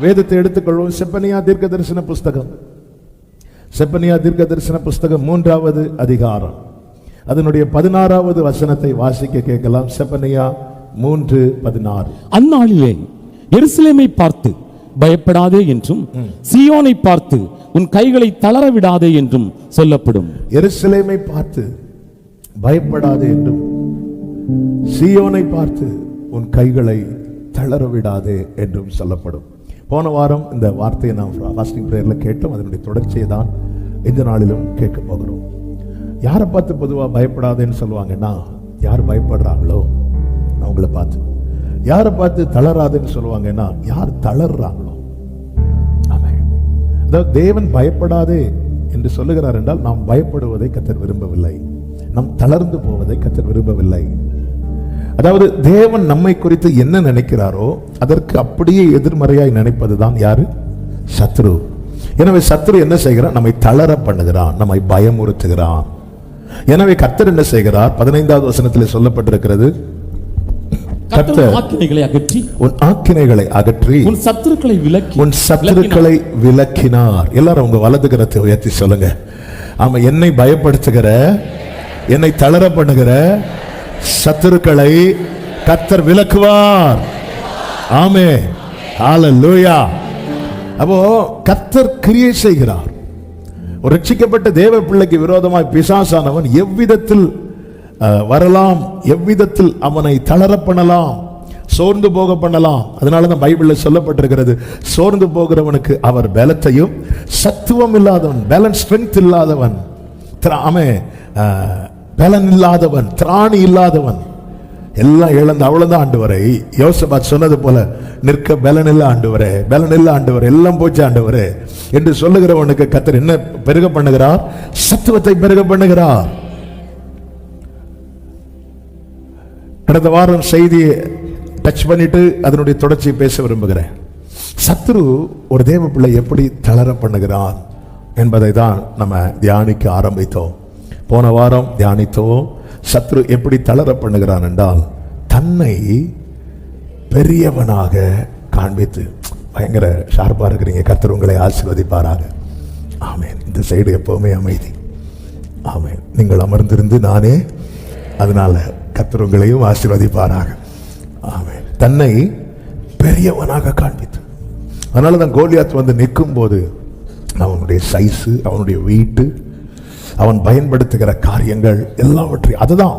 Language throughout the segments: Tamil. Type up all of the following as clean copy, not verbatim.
வேதத்தை எடுத்துக்கொள்வோம். செப்பனியா தீர்க்க தரிசன புஸ்தகம், செப்பனியா தீர்க்க தரிசன புஸ்தகம் 3வது அதிகாரம் அதனுடைய 16வது வசனத்தை வாசிக்க கேட்கலாம். செப்பனியா 3:16. அந்நாளிலே எருசலேமை பார்த்து பயப்படாதே என்றும் சீயோனை பார்த்து உன் கைகளை தளர விடாதே என்றும் சொல்லப்படும். எருசலேமை பார்த்து பயப்படாதே என்றும் சீயோனை பார்த்து உன் கைகளை தளர விடாதே என்றும் சொல்லப்படும். போன வாரம் இந்த வார்த்தையை நாம் ஃபாஸ்டிங் பிரேயர்ல கேட்டோம். அதனுடைய தொடர்ச்சியை தான் இந்த நாளிலும் கேட்க போகிறோம். யாரை பார்த்து பொதுவாக பயப்படாதேன்னு சொல்லுவாங்கன்னா, யார் பயப்படுறாங்களோ அவங்கள பார்த்து. யாரை பார்த்து தளராதுன்னு சொல்லுவாங்கன்னா, யார் தளர்றாங்களோ. ஆமென். அதாவது தேவன் பயப்படாதே என்று சொல்லுகிறார் என்றால் நாம் பயப்படுவதை கர்த்தர் விரும்பவில்லை, நாம் தளர்ந்து போவதை கர்த்தர் விரும்பவில்லை. அதாவது தேவன் நம்மை குறித்து என்ன நினைக்கிறாரோ அதற்கு அப்படியே எதிர்மறையாய் நினைப்பதுதான் யாரு? சத்ரு. எனவே சத்ரு என்ன செய்கிறான்? நம்மை தளர பண்ணுகிறான், நம்மை பயமுறுத்துகிறான். எனவே கர்த்தர் என்ன செய்கிறார்? 15வது வசனத்தில் சொல்லப்பட்டிருக்கிறது, கர்த்தர் உன் ஆக்கினைகளை அகற்றி உன் சத்துருக்களை விலக்கினார். எல்லாரும் உங்க வலது கரத்தை உயர்த்தி சொல்லுங்க. ஆமா, என்னை பயப்படுத்துகிற, என்னை தளர பண்ணுகிற சத்துருக்களை கர்த்தர் விலக்குவார். ஆமென், ஹல்லேலூயா. அப்போ கர்த்தர் கிரியை செய்கிறார். ஒரு ரட்சிக்கப்பட்ட தேவ பிள்ளைக்கு விரோதமாய் பிசாசானவன் எவ்விதத்தில் வரலாம், எவ்விதத்தில் அவனை தளர பண்ணலாம், சோர்ந்து போக பண்ணலாம். அதனாலதான் பைபிள்ல சொல்லப்பட்டிருக்கிறது, சோர்ந்து போகிறவனுக்கு அவர் பலத்தையும், சத்துவம் இல்லாதவன், பேலன்ஸ் ஸ்ட்ரென்த் இல்லாதவன், பலன் இல்லாதவன், திராணி இல்லாதவன், எல்லாம் இழந்த அவ்வளவுதான் ஆண்டவரே. யோசபாத் சொன்னது போல, நிற்க பலன் இல்ல ஆண்டவரே, பலன் இல்ல ஆண்டவரே, எல்லாம் போச்சு ஆண்டவரே என்று சொல்லுகிறவனுக்கு கர்த்தர் என்ன பெருக பண்ணுகிறார்? சத்துவத்தை பெருக பண்ணுகிறார். கடந்த வாரம் செய்தியை டச் பண்ணிட்டு அதனுடைய தொடர்ச்சியை பேச விரும்புகிறேன். சத்ரு ஒரு தேவ பிள்ளை எப்படி தளர பண்ணுகிறான் என்பதை தான் நம்ம தியானிக்க ஆரம்பித்தோம். போன வாரம் தியானித்தோம். சத்ரு எப்படி தளர பண்ணுகிறான் என்றால், தன்னை பெரியவனாக காண்பித்து. பயங்கர ஷார்ப்பா இருக்கிறீங்க, கர்த்தர் உங்களை ஆசீர்வதிப்பாராக. ஆமென். இந்த சைடு எப்பவுமே அமைதி. ஆமென். நீங்கள் அமர்ந்திருந்து நானே, அதனால கர்த்தர் உங்களையும் ஆசீர்வதிப்பாராக. ஆமென். தன்னை பெரியவனாக காண்பித்து. அதனால தான் கோலியாத் வந்து நிற்கும் போது அவனுடைய சைஸ், அவனுடைய வெயிட், அவன் பயன்படுத்துகிற காரியங்கள் எல்லாவற்றையும், அதுதான்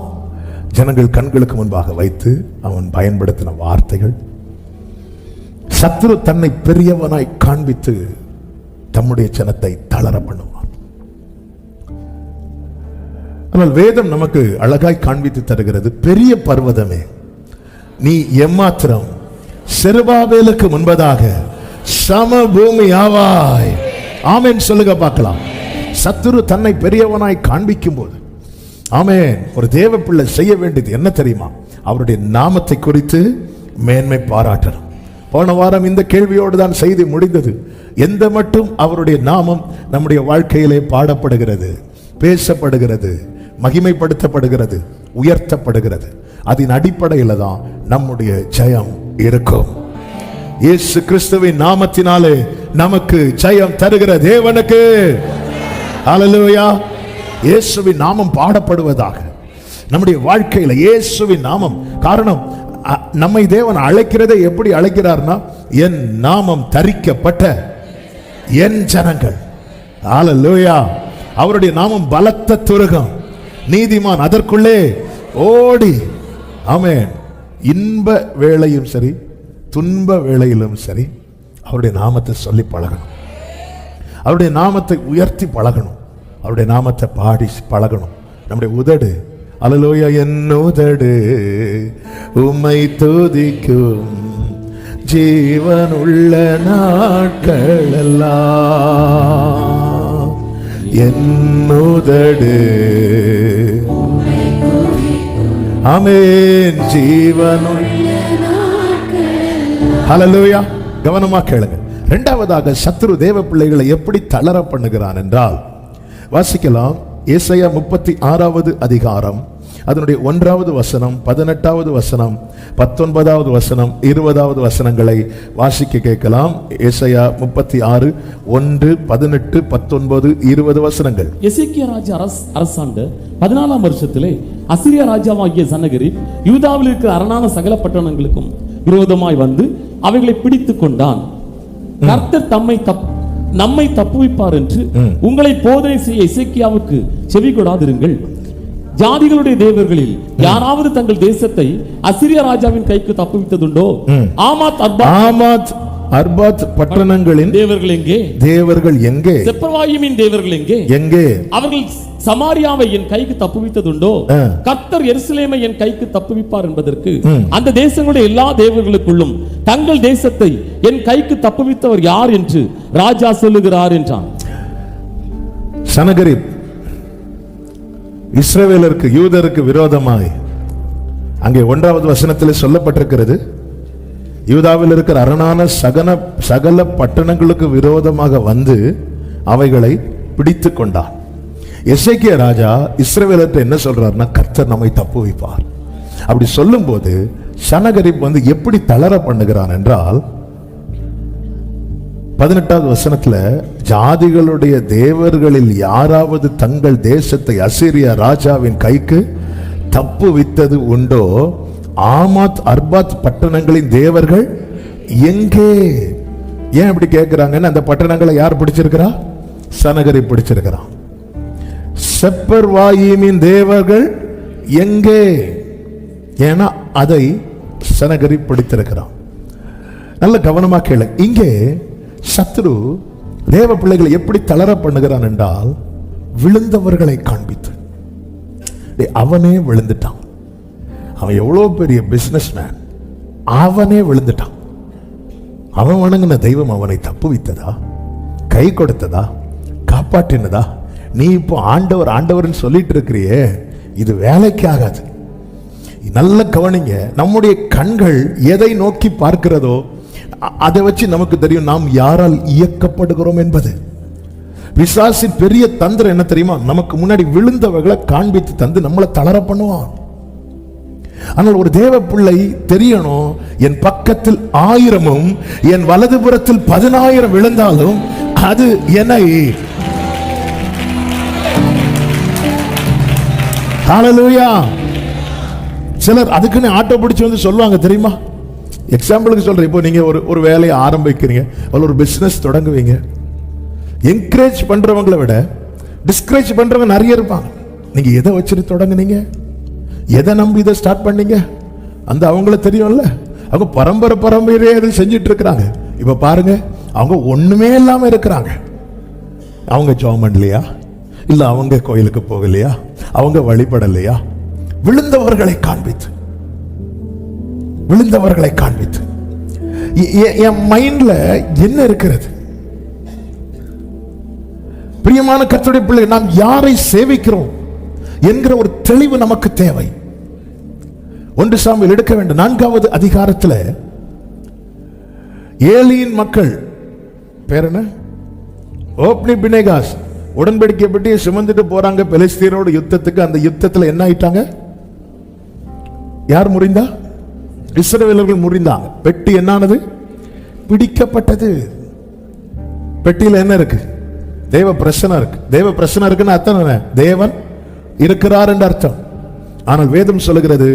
ஜனங்கள் கண்களுக்கு முன்பாக வைத்து அவன் பயன்படுத்தின வார்த்தைகள். சத்ரு தன்னை பெரியவனாய் காண்பித்து தம்முடைய ஜனத்தை தளர பண்ணுவான். ஆனால் வேதம் நமக்கு அழகாய் காண்பித்து தருகிறது, பெரிய பர்வதமே நீ எம்மாத்திரம் செருபாபேலுக்கு முன்பதாக சமபூமி ஆவாய். ஆமென் சொல்லுங்க பார்க்கலாம். சத்துரு தன்னை பெரியவனாய் காண்பிக்கும் போது, ஆமென், ஒரு தேவ பிள்ளை செய்ய வேண்டியது என்ன தெரியுமா? அவருடைய நாமத்தை குறித்து மேன்மை பாராட்டணும். போன வாரம் இந்த கேள்வியோடு தான் செய்தி முடிந்தது. எந்த மட்டும் அவருடைய நாமம் நம்முடைய வாழ்க்கையிலே பாடப்படுகிறது, பேசப்படுகிறது, மகிமைப்படுத்தப்படுகிறது, உயர்த்தப்படுகிறது, அதன் அடிப்படையில் தான் நம்முடைய ஜெயம் இருக்கும். இயேசு கிறிஸ்துவின் நாமத்தினாலே நமக்கு ஜெயம் தருகிற தேவனுக்கு ஹல்லேலூயா. இயேசுவின் நாமம் பாடப்படுவதாக நம்முடைய வாழ்க்கையில. இயேசுவின் நாமம், காரணம் நம்மை தேவன் அழைக்கிறதை எப்படி அழைக்கிறார்னா, என் நாமம் தரிக்கப்பட்ட என் ஜனங்கள். ஹல்லேலூயா. அவருடைய நாமம் பலத்த துருகம், நீதிமான் அதற்குள்ளே ஓடி. ஆமென். இன்ப வேளையும் சரி, துன்ப வேளையிலும் சரி, அவருடைய நாமத்தை சொல்லி பழகணும், அவருடைய நாமத்தை உயர்த்தி பழகணும், அவருடைய நாமத்தை பாடி பழகணும். நம்முடைய உதடு, அல்லேலூயா, என் உதடு உம்மை துதிக்கும் ஜீவனுள்ள நாட்கள் எல்லாம், என் உதடு ஆமென் ஜீவனுள்ள நாட்கள். ஹல்லேலூயா. கவனமா கேளுங்க. இரண்டாவதாக சத்ரு தேவ பிள்ளைகளை எப்படி தளர பண்ணுகிறான் என்றால், வாசிக்கலாம். ஏசாயா 36வது அதிகாரம் அதனுடைய 1வது வசனம், 18வது வசனம், 19வது வசனம், 20வது வசனங்களை வாசிக்க கேட்கலாம். ஏசாயா 36 1, 18, 19, 20 வசனங்கள். எசேக்கியா ராஜா அரசாண்ட 14ஆம் வருஷத்திலே அசீரியா ராஜாவாகிய சனகரிப் யூதாவில் இருக்கிற அரணான சகல பட்டணங்களுக்கும் விரோதமாய் வந்து அவைகளை பிடித்துக் கொண்டான். கர்த்தர் நம்மை தப்புவிப்பார் என்று உங்களை போதனை செய்ய எசேக்கியாவுக்கு செவி கொடாதிருங்கள். ஜாதிகளுடைய தேவர்களில் யாராவது தங்கள் தேசத்தை அசீரியா ராஜாவின் கைக்கு தப்புவித்ததுண்டோ? ஆமாத் அர்பாத் பட்டணங்களின் தேவர்கள் எங்கே? செப்பர்வாயிமின் தேவர்கள் எங்கே? அவர்கள் சமாரியாவை என் கைக்கு தப்புவித்ததுண்டோ? கர்த்தர் எருசலேமை என் கைக்கு தப்புவிப்பார் என்பதற்கு அந்த தேசங்களுடைய எல்லா தேவர்களுக்குள்ளும் தங்கள் தேசத்தை என் கைக்கு தப்புவித்தவர் யார் என்று ராஜா சொல்லுகிறார் என்றான். சனகரிப் இஸ்ரவேலருக்கு, யூதருக்கு விரோதமாய் அங்கே 1வது வசனத்தில் சொல்லப்பட்டிருக்கிறது, யூதாவில் இருக்கிற அரணான சகல பட்டணங்களுக்கு விரோதமாக வந்து அவைகளை பிடித்து கொண்டான். எசேக்கியா ராஜா இஸ்ரவேலர்ட்ட என்ன சொல்றாருன்னா, கர்த்தர் நம்மை தப்புவிப்பார். அப்படி சொல்லும் போது சனகரிப் வந்து எப்படி தளர பண்ணுகிறான் என்றால், 18வது வசனத்துல ஜாதிகளுடைய தேவர்களில் யாராவது தங்கள் தேசத்தை அசீரியா ராஜாவின் கைக்கு தப்புவித்தது உண்டோ? ஆமாத் அர்பாத் பட்டணங்களின் தேவர்கள் எங்கே? ஏன் இப்படி கேட்கிறாங்கன்னு, அந்த பட்டணங்களை யார் பிடிச்சிருக்கிறா? சனகரிப் பிடிச்சிருக்கிறான். செப்பர்வாயிமின் தேவர்கள் எங்கே? ஏன்னா அதை சனகரிப் பிடித்திருக்கிறான். நல்ல கவனமா கேளு. இங்கே சத்ரு தேவ பிள்ளைகளை எப்படி தளர பண்ணுகிறான் என்றால், விழுந்தவர்களை காண்பித்து. அவனே விழுந்துட்டான். அவன் எவ்வளவு பெரிய பிசினஸ் மேன், அவனே விழுந்துட்டான். அவன் வணங்கின தெய்வம் அவனை தப்புவித்ததா, கை கொடுத்ததா, காப்பாற்றினதா? நீ இப்போ ஆண்டவர் ஆண்டவர்னு சொல்லிட்டு இருக்கிறியே, இது வேலைக்கு ஆகாது. நல்ல கவனிங்க. நம்முடைய கண்கள் எதை நோக்கி பார்க்கிறதோ அதை வச்சு நமக்கு தெரியும் நாம் யாரால் இயக்கப்படுகிறோம் என்பது. பிசாசின் பெரிய தந்திரம் என்ன தெரியுமா? நமக்கு முன்னாடி விழுந்தவர்களை காண்பித்து தந்து நம்மளை தளர பண்ணுவான். ஆனால் ஒரு தேவ பிள்ளை தெரியணும், என் பக்கத்தில் 1000 என் வலதுபுறத்தில் 10,000 விழுந்தாலும் அது என்னை. ஹல்லேலூயா. சிலர் அதுக்குன்னு ஆட்டோ பிடிச்சு வந்து சொல்லுவாங்க தெரியுமா? எக்ஸாம்பிளுக்கு சொல்றேன். இப்போ நீங்க ஒரு வேலையை ஆரம்பிக்கிறீங்க, ஒரு பிசினஸ் தொடங்குவீங்க. என்கரேஜ் பண்றவங்களை விட டிஸ்கரேஜ் பண்றவங்க நிறைய இருப்பாங்க. நீங்க எதை வச்சுட்டு தொடங்குனீங்க, எதை நம்பி இதை ஸ்டார்ட் பண்ணீங்க, அந்த அவங்கள தெரியும்ல. அவங்க பரம்பரையே அதை செஞ்சிட்டு இருக்கிறாங்க. இப்ப பாருங்க, அவங்க ஒண்ணுமே இல்லாம இருக்கிறாங்க. அவங்க ஜெபம் பண்ணலையா, இல்ல அவங்க கோயிலுக்கு போகலையா, அவங்க வழிபடலையா? விழுந்தவர்களை காண்பித்து என் மைண்ட்ல என்ன இருக்கிறது? பிரியமான கர்த்தருடைய பிள்ளை, நாம் யாரை சேவிக்கிறோம் என்கிற ஒரு தெளிவு நமக்கு தேவை. 1 சாமுவேல் எடுக்க வேண்டும். 4வது அதிகாரத்தில் ஏலியின் மக்கள் பேர் என்ன? ஓப்னி பினேகாஸ் உடன்படிக்கை பெட்டியை சுமந்துட்டு போறாங்க பெலிஸ்தீனோட யுத்தத்துக்கு. அந்த யுத்தத்தில் என்ன ஆயிட்டாங்க? யார் முறிந்தா? இஸ்ரவேலர்கள் முறிந்தாங்க. பெட்டி என்னானது? பிடிக்கப்பட்டது. பெட்டியில் என்ன இருக்கு? தேவ பிரசனம் இருக்கு. தேவ பிரசனம் இருக்குன்னு அர்த்தம் என்ன? தேவன் இருக்கிறார் என்று அர்த்தம். ஆனால் வேதம் சொல்லுகிறது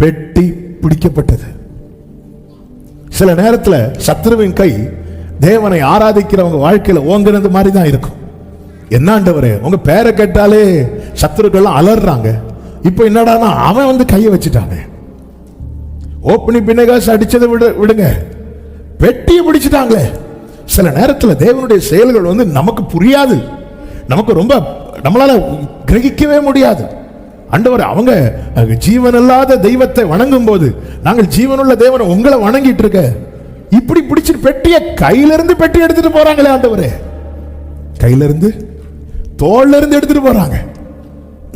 பெட்டி பிடிக்கப்பட்டது. சில நேரத்தில் சத்ருவின் கை தேவனை ஆராதிக்கிறவங்க வாழ்க்கையில ஓங்குறது மாதிரி தான் இருக்கும். என்ன ஆண்டவரே, உங்க பேரை கேட்டாலே சத்துருக்கள் அலறாங்க. இப்போ என்னடானா அவன் வந்து கையை வச்சுட்டாங்க. ஓப்பனி பினேகாஸ் அடிச்சதை விடுங்க, பெட்டியை பிடிச்சிட்டாங்களே. சில நேரத்தில் தேவனுடைய செயல்கள் வந்து நமக்கு புரியாது, நமக்கு ரொம்ப நம்மளால கிரகிக்கவே முடியாது. ஆண்டவர் அவங்க ஜீவனில்லாத தெய்வத்தை வணங்கும் போது நாங்கள் ஜீவனுள்ள தேவனை உங்களை வணங்கிட்டு இருக்க, இப்படி பிடிச்சிட்டு பெட்டியை கையிலிருந்து பெட்டி எடுத்துட்டு போறாங்களே ஆண்டவரே. கையிலிருந்து தோல்ல இருந்து எடுத்துட்டு போறாங்க.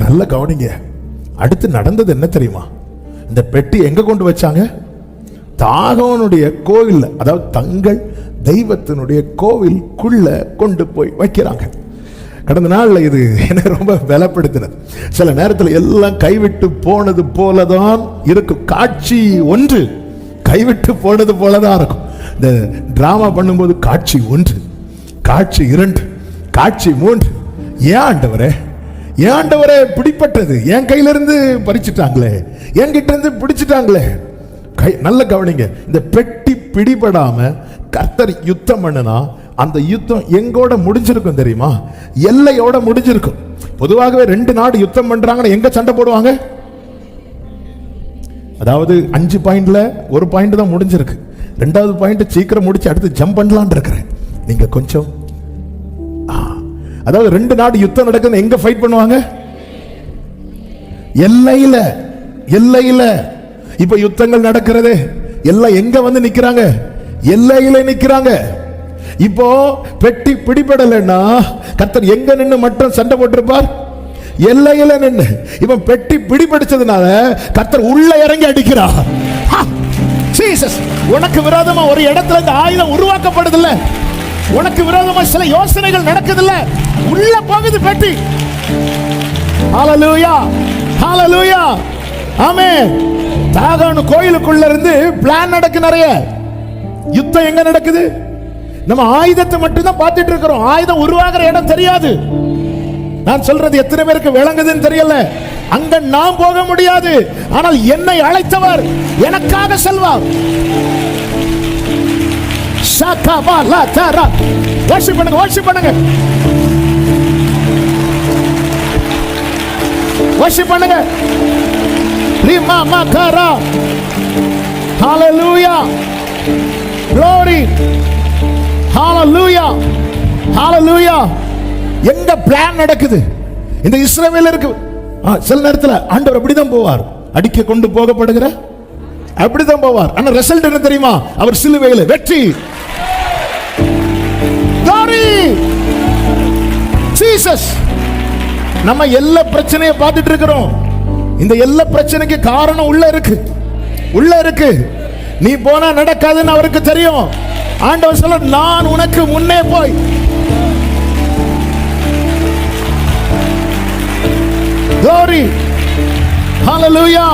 நல்ல கவனிங்க. அடுத்து நடந்தது என்ன தெரியுமா? இந்த பெட்டி எங்க கொண்டு வச்சாங்க? தாகோனுடைய கோவில், அதாவது தங்கள் தெய்வத்தினுடைய கோவிலுக்குள்ள கொண்டு போய் வைக்கிறாங்க. கடந்த நாள்ல இது என்ன ரொம்ப பலப்படுத்தினது. சில நேரத்தில் எல்லாம் கைவிட்டு போனது போலதான் இருக்கும். காட்சி ஒன்று கைவிட்டு போனது போலதான் இருக்கும். இந்த டிராமா பண்ணும்போது காட்சி ஒன்று, காட்சி 2, காட்சி 3. ஏன் ஆண்டவரே பிடிப்பட்டது என் கையிலிருந்து பறிச்சுட்டாங்களே, என்கிட்ட இருந்து பிடிச்சிட்டாங்களே. நல்ல கவனிங்க, இந்த பெட்டி பிடிபடாம கர்த்தர் யுத்தம் பண்ணுனா அந்த யுத்தம் எங்கோட முடிஞ்சிருக்கும் தெரியுமா? எல்லையோட முடிஞ்சிருக்கும். பொதுவாகவே 2 நாடு யுத்தம் பண்றாங்கன்னா எங்க சண்டை போடுவாங்க? அதாவது 5 பாயிண்ட்ல 1 பாயிண்ட் தான் முடிஞ்சிருக்கு. 2வது பாயிண்ட் சீக்கிரம் முடிச்சு அடுத்து ஜம்ப் பண்ணலாம்னு இருக்கிறேன். நீங்க கொஞ்சம், அதாவது 2 நாடு யுத்தம் நடக்குது, எங்க ஃபைட் பண்ணுவாங்க? எல்லையில. இப்ப யுத்தங்கள் நடக்கிறது எல்லாம் எங்க வந்து நிக்கிறாங்க? எல்லையில நிக்கிறாங்க. இப்போ பெட்டி பிடிபடலைன்னா கர்த்தர் எங்க நின்னு மட்டும் சண்டை போட்டிருப்பார்? எல்லையில நின்னு. இப்ப பெட்டி பிடிபடிச்சதுனால கர்த்தர் உள்ள இறங்கி அடிக்கிறார். ஜீசஸ், உனக்கு விரோதமா ஒரு இடத்துல இந்த ஆயுதம் உருவாக்கப்படுது இல்ல, உனக்கு விரோதமா சில யோசனைகள் நடக்குது இல்ல, உள்ள போகுது பெட்டி. ஹalleluya, ஹalleluya, ஆமென். தாகான் கோயிலுக்குள்ள இருந்து பிளான் நடக்கு நிறைய. யுத்தம் எங்க நடக்குது? நம்ம ஆயுதத்தை மட்டும் தான் பார்த்துட்டு இருக்கிறோம். ஆயுதம் உருவாகிற இடம் தெரியாது. நான் சொல்றது எத்தனை பேருக்கு விளங்குதுன்னு தெரியல. அங்க நாம் போக முடியாது, ஆனால் என்னை அழைத்தவர் எனக்காக செல்வார். வர்ஷிப் பண்ணுங்க, வர்ஷிப் பண்ணுங்க, வர்ஷிப் பண்ணுங்க. ரிமா மகரா, ஹalleluya, glory, hallelujah, hallelujah. எங்க பிளான் நடக்குது? இந்த இஸ்ரவேலருக்கு சில நேரத்தில் ஆண்டவர் அப்படிதான் போவார். அடிக்க கொண்டு போகப்படுகிற அப்படிதான் போவார். ஆனா ரிசல்ட் என்ன தெரியுமா? அவர் சிலுவையில் வெற்றி. glory, Jesus. நம்ம எல்லா பிரச்சனையை பார்த்துட்டு இருக்கிறோம். இந்த எல்லா பிரச்சனைக்கு காரணம் உள்ள இருக்கு. நீ போனா நடக்காதுன்னு அவருக்கு தெரியும். ஆண்டவர் சொல்ல, நான் உனக்கு முன்னே போய். glory, hallelujah,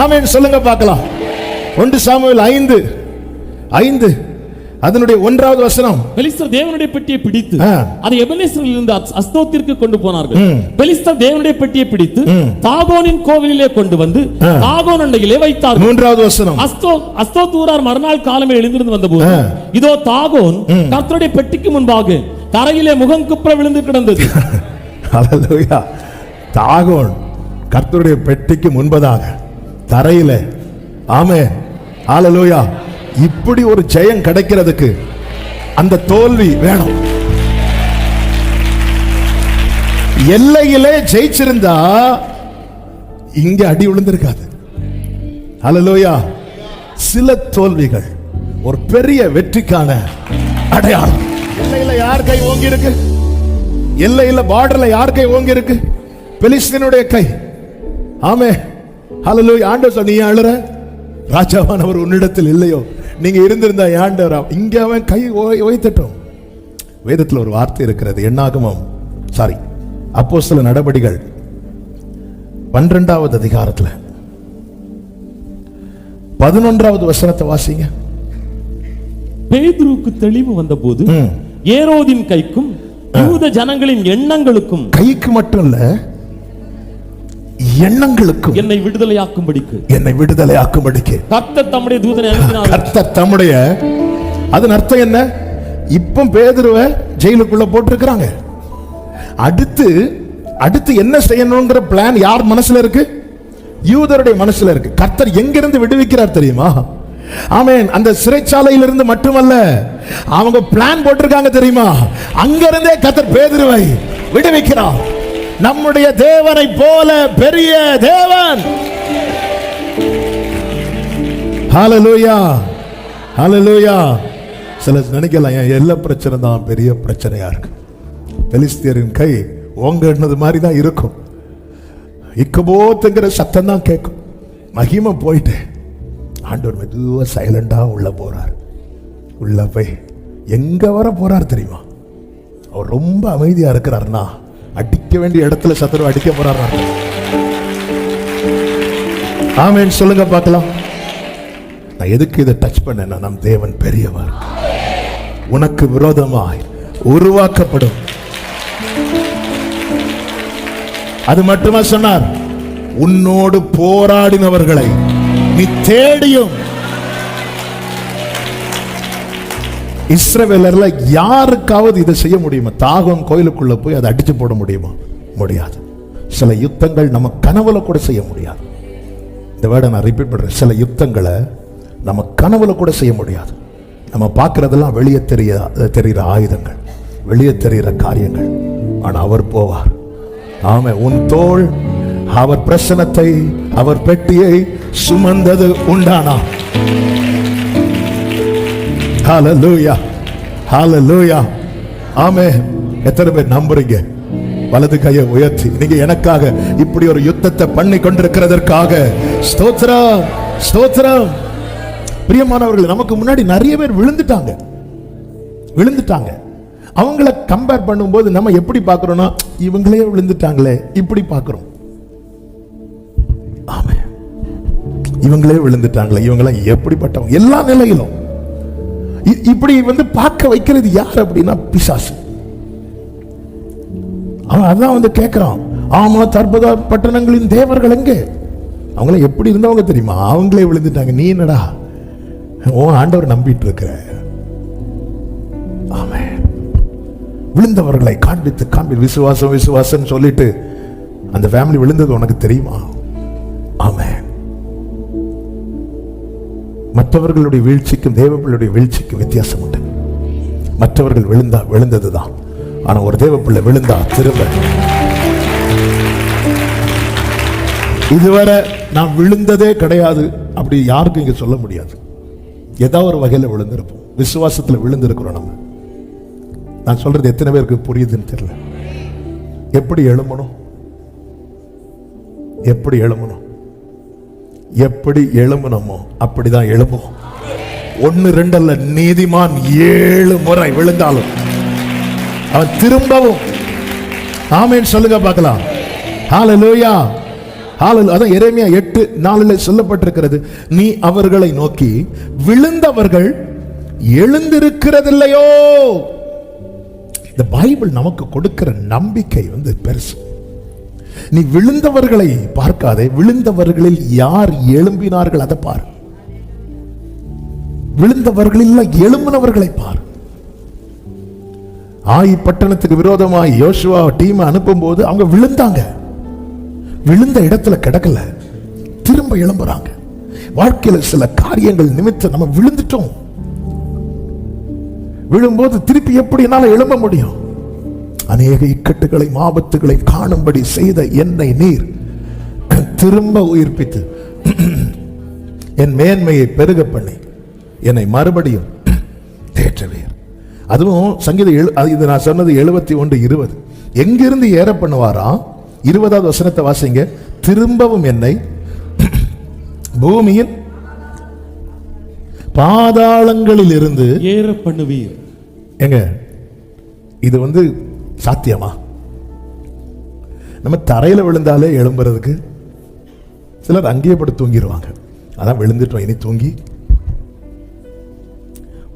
ஆமென். சொல்லுங்க பார்க்கலாம். 1 சாமுவேல் 5 அதனுடைய 1வது வசனம். பெலிஸ்தர் தேவனுடைய பெட்டியை பிடித்து அதை எபெனேசரில் இருந்து அஸ்தோத்திற்கு கொண்டு போனார்கள். பெலிஸ்தர் தேவனுடைய பெட்டியை பிடித்து தாகோனின் கோவிலிலே கொண்டு வந்து தாகோன் அண்டையிலே வைத்தார்கள். 3வது வசனம். அஸ்தோத்தூரார் மறுநாள் காலமே எழுந்திருந்து வந்தபோது இதோ தாகோன் கர்த்தருடைய பெட்டிக்கு முன்பாக தரையிலே முகம் குப்புற விழுந்து கிடந்தது. ஹalleluya. தாகோன் கர்த்தருடைய பெட்டிக்கு முன்பதாக தரையிலே. ஆமென், ஹalleluya. இப்படி ஒரு ஜெயம் கிடைக்கிறதுக்கு அந்த தோல்வி வேணும். எல்லையிலே ஜெயிச்சிருந்தா இங்க அடி விழுந்திருக்காது. ஹalleluya. சில தோல்விகள் ஒரு பெரிய வெற்றிக்கான அடையாளம். எல்லையில யார் கை ஓங்கி இருக்கு? எல்லையில பார்டர்ல யார் கை ஓங்கி இருக்கு? பெலிஸ்தீனுடைய கை. ஆமென், ஹalleluya. ஆண்டவர், நீ அழுற, ராஜாவானவர் உன்னிடத்தில் இல்லையோ? நீங்க இருந்திருந்தா ஆண்டவர் இங்க அவன் கை ஓய்த்தட்டும். வேதத்தில் ஒரு வார்த்தை இருக்கிறது. என்னாகமம் அப்போஸ்தல நடபடிகள் 12வது அதிகாரத்தில் 11வது வசனத்தை வாசிங்க. பேதுருக்கு தெளிவு வந்தபோது ஏரோதின் கைக்கும் யூத ஜனங்களின் எண்ணங்களுக்கும், கைக்கு மட்டும் இல்ல எண்ணங்களுக்கும், என்னை விடுதலையாக்கும்படிக்கு கர்த்தர் தம்முடைய தூதனை அனுப்பினார். கர்த்தர் தம்முடைய, அதன் அர்த்தம் என்ன? இப்போ பேதுருவை ஜெயிலுக்குள்ள போட்டிருக்கிறாங்க. அடுத்து என்ன செய்யணும்ங்கிற பிளான் யார் மனசுல இருக்கு? யூதருடைய மனசுல இருக்கு. கர்த்தர் எங்கிருந்து விடுவிக்கிறார் தெரியுமா? ஆமென். அந்த சிறைச்சாலையிலிருந்து மட்டுமல்ல, அவங்க பிளான் போட்டிருக்காங்க தெரியுமா? அங்கிருந்தே கர்த்தர் பேதுருவை விடுவிக்கிறார். நம்முடைய தேவனை போல பெரிய தேவன். ஹalleluya, ஹalleluya. சில நினைக்கலாம், எல்லா பிரச்சனை தான் பெரிய பிரச்சனையா இருக்கு. பெலிஸ்தியரின் கை ஓங்கனது மாதிரி தான் இருக்கும். இக்கபோத்துங்கிற சத்தம் தான் கேட்கும். மகிமை போயிட்டு ஆண்டவர் மெதுவா சைலண்டா உள்ள போறார். உள்ள போய் எங்க வர போறார் தெரியுமா? அவர் ரொம்ப அமைதியா இருக்கிறாருன்னா அடிக்க வேண்டிய இடத்துல சத்துரு அடிக்க போறாரு. ஆமென் சொல்லுங்க பார்க்கலாம். நான் எதுக்கு இதை டச் பண்ணேன்னா, நம் தேவன் பெரியவர். உனக்கு விரோதமாய் உருவாக்கப்படும். அது மட்டுமா சொன்னார், உன்னோடு போராடினவர்களை நீ தேடியும். இஸ்ரவேலர்ல யாருக்காவது இதை செய்ய முடியுமா? தாகம் கோயிலுக்குள்ள போய் அதை அடிச்சு போட முடியுமா? முடியாது. சில யுத்தங்கள் நம்ம கனவுல கூட செய்ய முடியாது. இந்த வேர்டை நான் ரிப்பீட் பண்றேன். சில யுத்தங்களை நம்ம கனவுல கூட செய்ய முடியாது. நம்ம பார்க்கறதெல்லாம் வெளியே தெரிகிற ஆயுதங்கள், வெளியே தெரிகிற காரியங்கள். ஆனா அவர் போவார். ஆமே, உன் தோள் அவர் பிரசனத்தை, அவர் பெட்டியை சுமந்தது உண்டானா? ஹல்லேலூயா, ஹல்லேலூயா. ஆமே. எத்தனை பேர் நம்புறீங்க? வலது கையை உயர்த்தி, நீங்க எனக்காக இப்படி ஒரு யுத்தத்தை பண்ணி கொண்டிருக்கிறதற்காக ஸ்தோத்திரம், ஸ்தோத்திரம். பிரியமானவர்கள், நமக்கு முன்னாடி நிறைய பேர் விழுந்துட்டாங்க. அவங்கள கம்பேர் பண்ணும்போது நம்ம எப்படி பார்க்கிறோம்னா, இவங்களே விழுந்துட்டாங்களே இப்படி பார்க்கிறோம். ஆமே, இவங்களே விழுந்துட்டாங்களே, இவங்களாம் எப்படிப்பட்டவங்க? எல்லா நிலையிலும் இப்படி பார்க்க வைக்கிறது யார் அப்படின்னா பிசாசு. அவன் அதான் கேட்கிறான், ஆமா தற்போத பட்டணங்களின் தேவர்கள் எங்கே? அவங்கள எப்படி இருந்தவங்க தெரியுமா? அவங்களே விழுந்துட்டாங்க. நீ என்னடா ஆண்டவர் நம்பிட்டு இருக்கிற? ஆமே. விழுந்தவர்களை காண்பித்து விசுவாசம் விசுவாசம் சொல்லிட்டு அந்த ஃபேமிலி விழுந்தது உனக்கு தெரியுமா? ஆமே. மற்றவர்களுடைய வீழ்ச்சிக்கும் தேவப்பிள்ளையுடைய வீழ்ச்சிக்கும் வித்தியாசம் உண்டு. மற்றவர்கள் விழுந்ததுதான். ஆனா ஒரு தேவப்பிள்ளை விழுந்தா திரும்ப, இதுவரை நான் விழுந்ததே கிடையாது அப்படி யாருக்கும் இங்க சொல்ல முடியாது. ஏதாவது ஒரு வகையில விழுந்திருப்போம். விசுவாசத்துல விழுந்திருக்கிறோம் நம்ம. நான் சொல்றது எத்தனை பேருக்கு புரியுதுன்னு தெரியல. எப்படி எழும்பணும்? எப்படி எழும்பணுமோ அப்படிதான் எழும்பும். 1 2 அல்ல, நீதிமான் 7 முறை விழுந்தாலும் அவன் திரும்பவும். ஆமென் சொல்லுங்க பார்க்கலாம். ஹல்லேலூயா, ஹல்லேலூயா. அதான் எரேமியா 8:4 சொல்லப்பட்டிருக்கிறது, நீ அவர்களை நோக்கி விழுந்தவர்கள் எழுந்திருக்கிறதில்லையோ. இந்த பைபிள் நமக்கு கொடுக்கிற நம்பிக்கை பெருசு. நீ விழுந்தவர்களை பார்க்காதே, விழுந்தவர்களில் யார் எழும்பினார்கள் அதை பார். விழுந்தவர்களில் எழும்பினவர்களை பார். ஆயி பட்டணத்துக்கு விரோதமாய் யோசுவா டீம் அனுப்பும் போது அவங்க விழுந்தாங்க. விழுந்த இடத்துல கிடக்கல, திரும்ப எழும்புறாங்க. வாழ்க்கையில சில காரியங்கள் நிமித்தம் நம்ம விழுந்துட்டோம். விழும்போது திருப்பி எப்படி என்னால எழும்ப முடியும்? அநேக இக்கட்டுகளை ஆபத்துகளை காணும்படி செய்த என்னை நீர் திரும்ப உயிர்ப்பித்து என் மேன்மையை பெருக பண்ணி என்னை மறுபடியும் தேற்றவீர். அதுவும் சங்கீதம் இது நான் சொன்னது 71:20. எங்கிருந்து ஏற பண்ணுவாரா? 20வது வசனத்தை வாசிங்க. திரும்பவும் என்னை பூமியின் பாதாளங்களில் இருந்து ஏற பண்ணுவீர். எங்க இது சாத்தியமா? நம்ம தரையில விழுந்தாலே எழும்புறதுக்கு சிலர் அங்கேயே படுத்து தூங்கிடுவாங்க. அதான் விழுந்துட்டோம், இனி தூங்கி.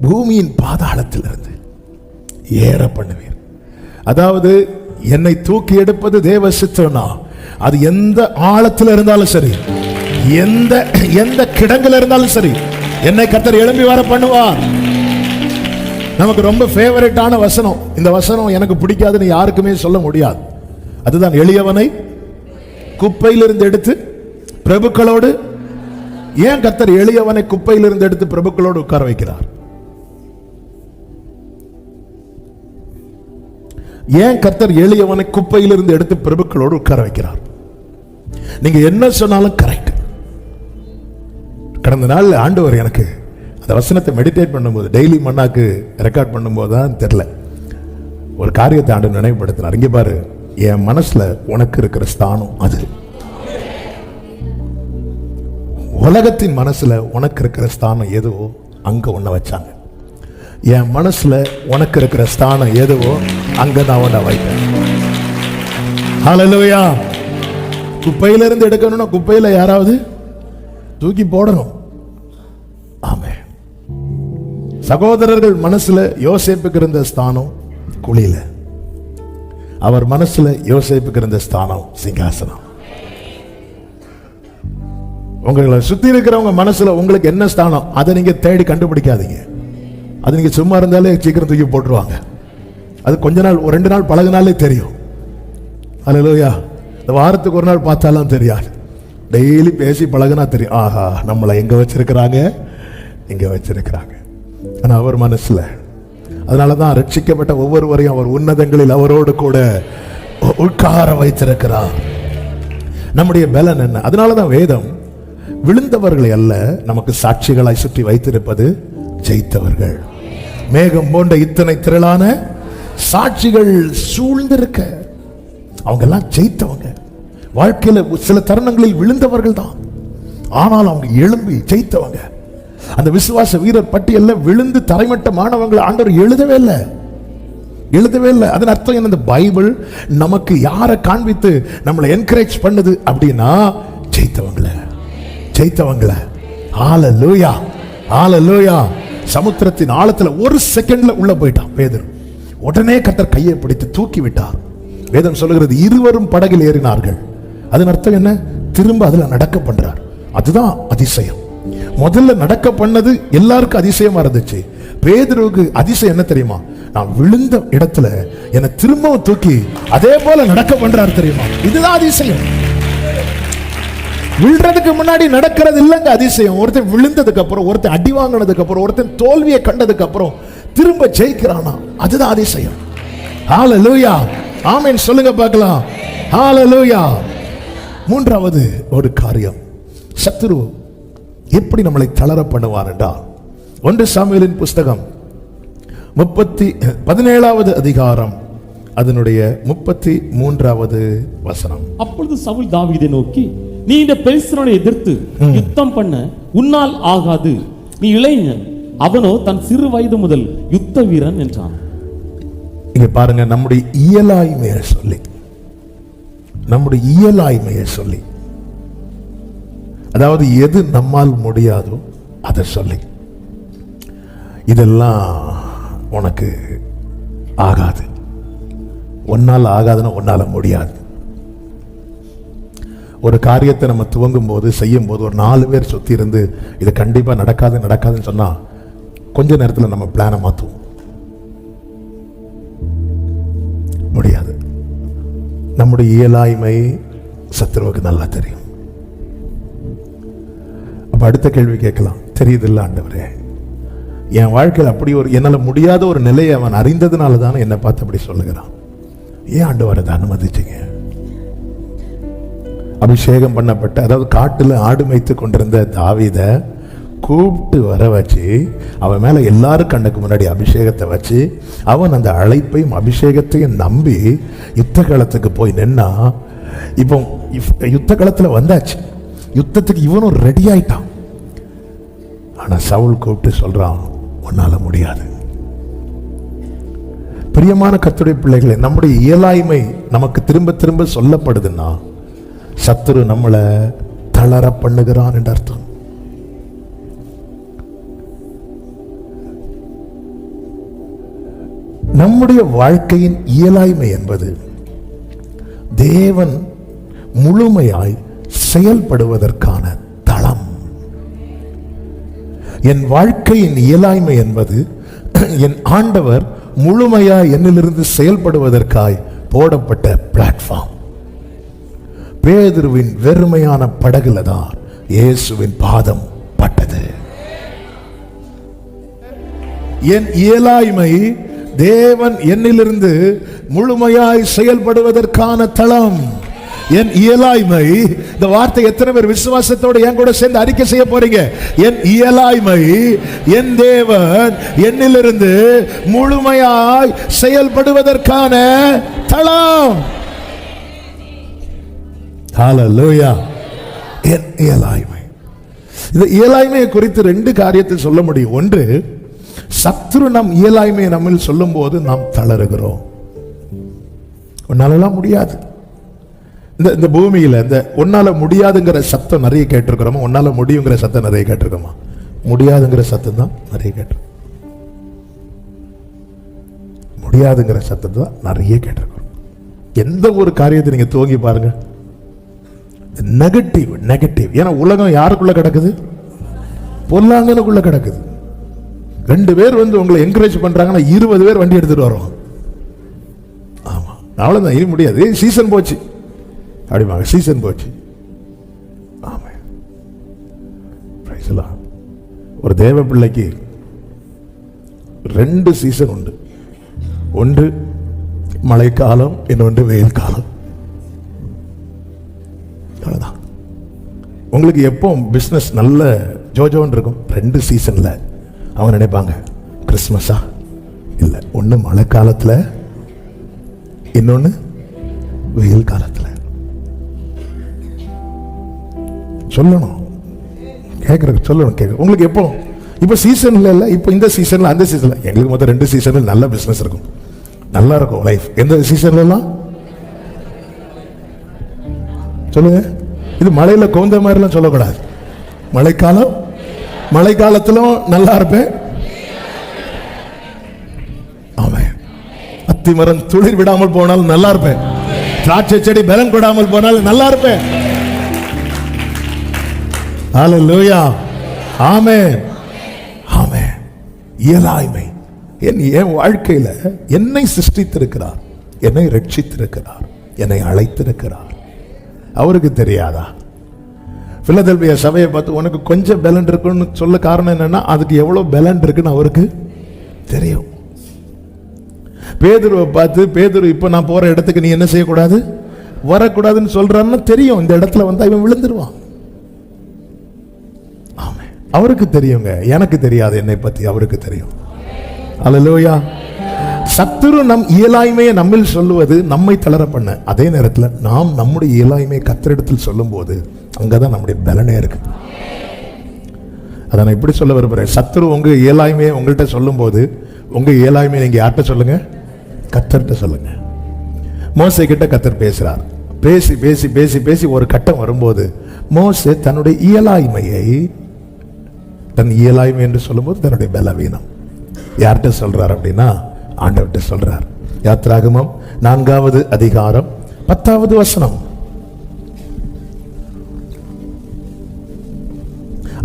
பூமியின் பாதாளத்தில் இருந்து ஏற பண்ணுவீர். அதாவது என்னை தூக்கி எடுப்பது தேவ சித்தம்னா, அது எந்த ஆழத்தில் இருந்தாலும் சரி, எந்த கிடங்குல இருந்தாலும் சரி, என்னை கர்த்தர் எழும்பி வர பண்ணுவார். நமக்கு ரொம்ப ஃபேவரட்டான வசனம். இந்த வசனம் எனக்கு பிடிக்காதுன்னு யாருக்குமே சொல்ல முடியாது. அதுதான், எளியவனை குப்பையிலிருந்து எடுத்து பிரபுக்களோடு. ஏன் கர்த்தர் எளியவனை குப்பையிலிருந்து எடுத்து பிரபுக்களோடு உட்கார வைக்கிறார்? ஏன் கர்த்தர் எளியவனை குப்பையிலிருந்து எடுத்து பிரபுக்களோடு உட்கார வைக்கிறார்? நீங்க என்ன சொன்னாலும் கரெக்ட். கடந்த நாள் ஆண்டவர் எனக்கு அந்த வசனத்தை மெடிடேட் பண்ணும்போது, டெய்லி மன்னாக்கு ரெக்கார்ட் பண்ணும்போது தான் தெரியல, ஒரு காரியத்தை ஆண்டவர் நினைவுபடுத்தினார். இங்கே பாரு, என் மனசுல உனக்கு இருக்கிற ஸ்தானம் அது. உலகத்தின் மனசுல உனக்கு இருக்கிற ஸ்தானம் எதுவோ அங்க உன்னை வச்சாங்க. என் மனசுல உனக்கு இருக்கிற ஸ்தானம் எதுவோ அங்க நான் உன்னை வைப்பேன். ஹல்லேலூயா. குப்பையில இருந்து எடுக்கணும்னா குப்பையில யாராவது தூக்கி போடணும். ஆமென். சகோதரர்கள் மனசுல யோசேப்புக்கு இருந்த ஸ்தானம் குழியில, அவர் மனசுல யோசேப்புக்கு இருந்த ஸ்தானம் சிங்காசனம். உங்களை சுத்தி இருக்கிறவங்க மனசுல உங்களுக்கு என்ன ஸ்தானம் அதை நீங்க தேடி கண்டுபிடிக்காதீங்க. அது நீங்க சும்மா இருந்தாலே சீக்கிரம் தூக்கி போட்டுருவாங்க. அது கொஞ்ச நாள், ஒரு 2 நாள் பழகினாலே தெரியும். ஹல்லேலூயா. இந்த வாரத்துக்கு ஒரு நாள் பார்த்தாலாம் தெரியாது, டெய்லி பேசி பழகுனா தெரியும். ஆஹா, நம்மளை எங்க வச்சிருக்கிறாங்க, எங்க வச்சிருக்கிறாங்க. ஆனா அவர் மனசுல, அதனாலதான் ரட்சிக்கப்பட்ட ஒவ்வொருவரையும் அவர் உன்னதங்களில் அவரோடு கூட உட்கார வைத்திருக்கிறார். நம்முடைய பலன் என்ன? அதனாலதான் வேதம் விழுந்தவர்களை அல்ல நமக்கு சாட்சிகளாய் சுற்றி வைத்திருப்பது ஜெயித்தவர்கள். மேகம் போன்ற இத்தனை திரளான சாட்சிகள் சூழ்ந்திருக்க, அவங்க எல்லாம் ஜெயித்தவங்க. வாழ்க்கையில சில தருணங்களில் விழுந்தவர்கள் தான், ஆனால் அவங்க எழும்பி ஜெயித்தவங்க. அந்த விசுவாச வீரர் பட்டியல்ல விழுந்து தரைமட்டமானவங்களை ஆண்டவர் எழுதவே இல்லை, எழுதவே இல்லை. அதன் அர்த்தம் என்ன? இந்த பைபிள் நமக்கு யாரை காண்பித்து நம்மளை என்கரேஜ் பண்ணுது அப்படின்னா ஜெயித்தவங்களை, ஜெயித்தவங்களை. ஹல்லேலூயா, ஹல்லேலூயா. சமுத்திரத்தின் ஆழத்துல ஒரு செகண்ட்ல உள்ள போயிட்டான் பேதுரு. உடனே கர்த்தர் கையை பிடித்து தூக்கி விட்டார். வேதம் சொல்லுகிறது இருவரும் படகில் ஏறினார்கள். அதன் அர்த்தம் என்ன? திரும்ப அதுல நடக்க பண்றார். அதுதான் அதிசயம். முதல்ல நடக்க பண்ணது எல்லாருக்கும் அதிசயமா இருந்துச்சு. பேதுருவுக்கு அதிசயம் என்ன தெரியுமா? நான் விழுந்த இடத்துல என்னை திரும்பவும் தூக்கி அதே போல நடக்க பண்றாரு தெரியுமா? இதுதான் அதிசயம். விழுறதுக்கு முன்னாடி நடக்கிறது இல்லைங்க அதிசயம். ஒருத்தன் விழுந்ததுக்கு அப்புறம், ஒருத்தன் அடி வாங்கினதுக்கு அப்புறம், ஒருத்தன் தோல்வியை கண்டதுக்கு அப்புறம் திரும்ப ஜெயிக்கிறானா, அதுதான் அதிசயம். ஹல்லேலூயா, ஆமென் சொல்லுங்க பார்க்கலாம். ஹல்லேலூயா. மூன்றாவது ஒரு காரியம், சத்துரு எப்படி நம்மளை தளர பண்ணுவார் என்றால், 1 சாமுவேலின் புஸ்தகம் 17வது அதிகாரம் அதனுடைய 33வது வசனம். அப்பொழுது சவுல் தாவீதை நோக்கி, நீ இந்த பெலிஸ்தனை எதிர்த்து யுத்தம் பண்ண உன்னால் ஆகாது, நீ இளைஞன், அவனோ தன் சிறு வயது முதல் யுத்த வீரன் என்றான். இங்க பாருங்க, நம்முடைய இயலாய்மையை சொல்லி, நம்முடைய இயலாய்மையை சொல்லி, அதாவது எது நம்மால் முடியாதோ அதை சொல்லி, இதெல்லாம் உனக்கு ஆகாது, ஒன்னால ஆகாதுன்னா ஒன்னால முடியாது. ஒரு காரியத்தை நம்ம துவங்கும் போது, செய்யும் போது ஒரு 4 பேர் சுத்தி இருந்து இது கண்டிப்பா நடக்காது நடக்காதுன்னு சொன்னா கொஞ்ச நேரத்தில் நம்ம பிளானை மாற்றுவோம். முடியாது. நம்முடைய இயலாய்மை சத்துருவுக்கு நல்லா தெரியும். அப்ப அடுத்த கேள்வி கேட்கலாம், தெரியுது இல்ல ஆண்டவரே, என் வாழ்க்கையில் அப்படி ஒரு என்னால முடியாத ஒரு நிலையை அவன் அறிந்ததுனால தானே என்னை பார்த்து அப்படி சொல்லுகிறான். ஏன் ஆண்டவர் அதை அனுமதிச்சீங்க? அபிஷேகம் பண்ணப்பட்ட, அதாவது காட்டுல ஆடு மேய்த்து கொண்டிருந்த தாவீதை கூப்பிட்டு வர வச்சு, அவன் மேல எல்லாரும் கண்ணுக்கு முன்னாடி அபிஷேகத்தை வச்சு, அவன் அந்த அழைப்பையும் அபிஷேகத்தையும் நம்பி யுத்த களத்துக்கு போய் நின்னா. இப்போ யுத்த களத்துல வந்தாச்சு, யுத்தத்துக்கு இவனும் ரெடி ஆயிட்டான். ஆனா சவுல் கூப்பிட்டு சொல்றான், உன்னால முடியாது. பிரியமான கர்த்தருடைய பிள்ளைகளே, நம்முடைய இயலாய்மை நமக்கு திரும்ப திரும்ப சொல்லப்படுதுன்னா சத்துரு நம்மளை தளர பண்ணுகிறான் என்று அர்த்தம். நம்முடைய வாழ்க்கையின் இயலாய்மை என்பது தேவன் முழுமையாய் செயல்படுவதற்கான தளம். என் வாழ்க்கையின் இயலாய்மை என்பது என் ஆண்டவர் முழுமையாய் என்னிலிருந்து செயல்படுவதற்காய் போடப்பட்ட பிளாட்ஃபார்ம். பேதுருவின் வெறுமையான படகுல தான் இயேசுவின் பாதம் பட்டது. என் இயலாய்மை தேவன் என்னிலிருந்து முழுமையாய் செயல்படுவதற்கான தளம். என் இயலாய்மை, இந்த வார்த்தை எத்தனை பேர் விசுவாசத்தோடு என் கூட சேர்ந்து அறிக்கை செய்ய போறீங்க? என் இயலாய்மை என் தேவன் என்னிலிருந்து முழுமையாய் செயல்படுவதற்கான தளம். ஹல்லேலூயா. என் இயலாய்மை. இந்த இயலாய்மையை குறித்து 2 காரியத்தை சொல்ல முடியும். ஒன்று, சத்துரு நம் இயலாய்மையை நம்ம சொல்லும் போது நாம் தளருகிறோம். உன்னாலலாம் முடியாது. இந்த பூமியில இந்த உன்னால முடியாதுங்கிற சத்தம் நிறைய கேட்டிருக்கிறோமா? உன்னால முடியுங்கிற சத்தம் நிறைய கேட்டிருக்கோமா? முடியாதுங்கிற சத்தம் தான் நிறைய கேட்டிருக்கோம். முடியாதுங்கிற சத்தம் தான் நிறைய கேட்டிருக்கிறோம். எந்த ஒரு காரியத்தை நீங்க துவங்கி பாருங்க, நெகட்டிவ். ஏன்னா உலகம் யாருக்குள்ள கிடக்குது? பொல்லாங்கனுக்குள்ள கிடக்குது. 2 பேர் வந்து உங்களை என்கரேஜ் பண்றாங்கன்னா 20 பேர் வண்டி எடுத்துட்டு வரோம். ஆமா, அவ்வளவுதான், இனி முடியாது, சீசன் போச்சு அப்படிமாங்க, சீசன் போச்சு. ஆமா, ஒரு தேவ பிள்ளைக்கு 2 சீசன் உண்டு. ஒன்று மழைக்காலம், இன்னொன்று வெயில் காலம். அவ்வளவுதான். உங்களுக்கு எப்போ பிசினஸ் நல்ல ஜோஜோன்னு இருக்கும்? 2 சீசன்ல. அவங்க நினைப்பாங்க கிறிஸ்மஸா? இல்லை, ஒன்று மழை காலத்தில், இன்னொன்று வெயில் காலத்தில். சொல்லணும், கேட்குறதுக்கு சொல்லணும், கேட்க. உங்களுக்கு எப்போ? இப்போ சீசன்ல இல்லை, இப்போ இந்த சீசன்ல அந்த சீசன்ல. எங்களுக்கு மொத்தம் 2 சீசனில் நல்ல பிஸ்னஸ் இருக்கும், நல்லா இருக்கும் லைஃப். எந்த சீசன்லாம் சொல்லுங்க. இது மழையில கோந்த மாதிரிலாம் சொல்லக்கூடாது. மழைக்காலம், மழை காலத்திலும் நல்லா இருப்பேன். ஆமாம். அத்திமரம் துளிர் விடாமல் போனாலும் நல்லா இருப்பேன். திராட்சை செடி பலன் கொடாமல் போனாலும் நல்லா இருப்பேன். ஹல்லேலூயா, ஆமென், ஆமென். இயலாய்மை. என் வாழ்க்கையில என்னை சிருஷ்டித்திருக்கிறார், என்னை ரட்சித்திருக்கிறார், என்னை அழைத்திருக்கிறார். அவருக்கு தெரியாதா? பிலதெல்பியா சபையை பார்த்து உனக்கு கொஞ்சம் பலன் இருக்குன்னு சொல்ல காரணம் என்னன்னா, அதுக்கு எவ்வளவு பலன் இருக்குன்னு அவருக்கு தெரியும். பேதுருவை பார்த்து, பேதுரு இப்ப நான் போற இடத்துக்கு நீ என்ன செய்யக்கூடாது, வரக்கூடாதுன்னு சொல்றான்னு தெரியும். இந்த இடத்துல வந்து இவன் விழுந்துருவான். ஆமா, அவருக்கு தெரியுங்க, எனக்கு தெரியாது. என்னை பத்தி அவருக்கு தெரியும். அல்லேலூயா. சத்துரு நம் இயலாய்மையை நம்மில் சொல்லுவது நம்மை தளர பண்ண. அதே நேரத்தில் நாம் நம்முடைய இயலாய்மையை கர்த்தரிடத்தில் சொல்லும் போது அங்கதான் நம்முடைய பலனே இருக்கு. அதை நான் இப்படி சொல்ல விரும்புறேன். சத்துரு உங்க இயலாய்மையை உங்கள்கிட்ட சொல்லும் போது, உங்க இயலாய்மையை நீங்க யார்கிட்ட சொல்லுங்க? கர்த்தர்கிட்ட சொல்லுங்க. மோசே கிட்ட கர்த்தர் பேசுறார். பேசி பேசி பேசி பேசி ஒரு கட்டம் வரும்போது மோசே தன்னுடைய இயலாய்மையை, தன் இயலாய்மை என்று சொல்லும்போது தன்னுடைய பலவீனம் யார்கிட்ட சொல்றார் அப்படின்னா ஆண்டவர்கிட்ட சொல்றார். யாத்ராகமம் 4வது அதிகாரம் 10வது வசனம்.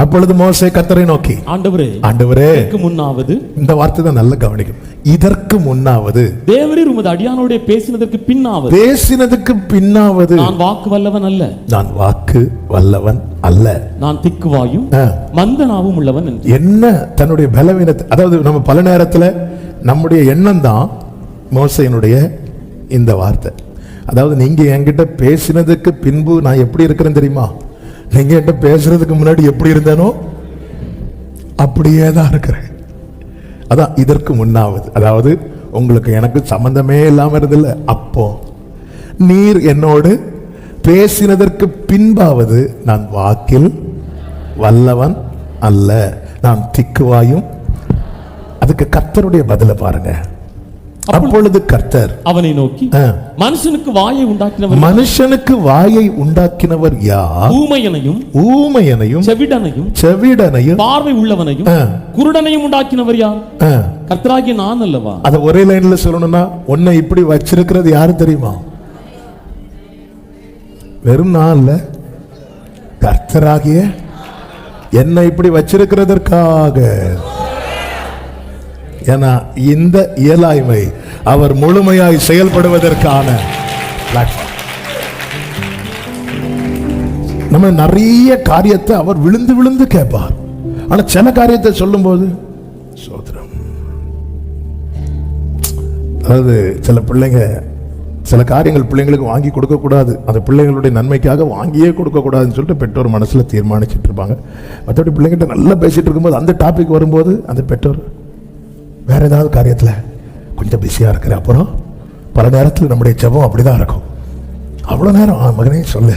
அப்பொழுது மோசே கர்த்தரை நோக்கி, ஆண்டவரே, ஆண்டவரே, இதற்கு முன்னாவது, இந்த வார்த்தை தான் நல்ல கவனிக்கும், இதற்கு முன்னாவது தேவரீர் உமது அடியானோடே பேசினதற்கு பின்னாவது, பேசினதுக்கு பின்னாவது நான் வாக்கு வல்லவன் அல்ல, நான் வாக்கு வல்லவன் அல்ல, நான் திக்குவாயும் மந்தனாவும் உள்ளவன் என்று. என்ன தன்னுடைய பலவீனத்தை, அதாவது நம்ம பல நேரத்தில் நம்முடைய எண்ணம் தான் மோசேயினுடைய இந்த வார்த்தை. அதாவது நீங்க என்கிட்ட பேசினதுக்கு பின்பு நான் எப்படி இருக்கிறேன் தெரியுமா? நீங்க என்கிட்ட பேசுறதுக்கு முன்னாடி எப்படி இருந்தேனோ அப்படியே தான் இருக்கிறேன். அதான் இதற்கு முன்னாவது, அதாவது உங்களுக்கு எனக்கு சம்பந்தமே இல்லாம இருந்தில்ல, அப்போ நீர் என்னோடு பேசினதற்கு பின்பாவது நான் வாக்கில் வல்லவன் அல்ல, நான் திக்குவாயும். அதுக்கு கர்த்தருடைய பதில பாருங்க. அப்பொழுது கர்த்தர் அவனை நோக்கி, மனுஷனுக்கு வாயை உண்டாக்கினவர், மனுஷனுக்கு வாயை உண்டாக்கினவர் யார்? ஊமையனையும் செவிடனையும் பார்வை உள்ளவனையும் குருடனையும் உண்டாக்கினவர் யார்? கர்த்தராகிய நான் அல்லவா? அத ஒரே லைன்ல சொல்லணும்னா, உன்னை இப்படி வச்சிருக்கிறது யாரு தெரியுமா? வெறும் நான் இல்ல, கர்த்தராகிய என்னை இப்படி வச்சிருக்கிறதற்காக. ஏன்னா இந்த இயலாய்மை அவர் முழுமையாய் செயல்படுவதற்கான பிளாட்ஃபார்ம். நம்ம நிறைய காரியத்தை அவர் விழுந்து விழுந்து கேட்பார். ஆனா சில காரியத்தை சொல்லும் போது சோதரம். அதாவது சில பிள்ளைங்க சில காரியங்கள் பிள்ளைங்களுக்கு வாங்கி கொடுக்க கூடாது, அந்த பிள்ளைங்களுடைய நன்மைக்காக வாங்கியே கொடுக்க கூடாதுன்னு சொல்லிட்டு பெற்றோர் மனசுல தீர்மானிச்சுட்டு இருப்பாங்க. மற்றபடி பிள்ளைங்கிட்ட நல்லா பேசிட்டு இருக்கும்போது அந்த டாபிக் வரும்போது அந்த பெற்றோர் வேற ஏதாவது காரியத்துல கொஞ்சம் பிஸியா இருக்கிற. அப்புறம் பல நேரத்தில் நம்முடைய ஜெபம் அப்படிதான் இருக்கும். அவ்வளவு நேரம் மகனே சொல்லு,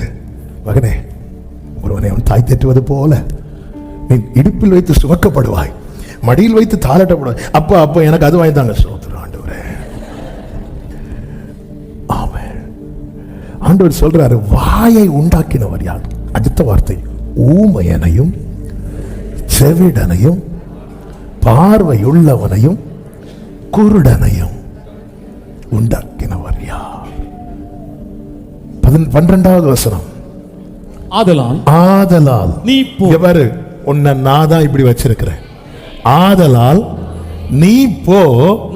மகனே ஒருவனை அவன் தாய் தேற்றுவது போல நீ இடுப்பில் வைத்து சுமக்கப்படுவாய், மடியில் வைத்து தாளாட்டப்படுவாய். அப்போ எனக்கு அது வாங்கித்தாங்க. ஸ்தோத்திரம் ஆண்டவரே. ஆமென். ஆண்டவர் சொல்றாரு, வாயை உண்டாக்கினவர் யார்? அடுத்த வார்த்தை, ஊமையனையும் செவிடனையும் பார்வையுள்ளவனையும் குருடனையும் உண்டாக்கினவர் யார்? 12வது வசனம், ஆதலால் நீ போ. எவரு? உன்னை நான் தான் இப்படி வச்சிருக்கிறேன். ஆதலால் நீ போ.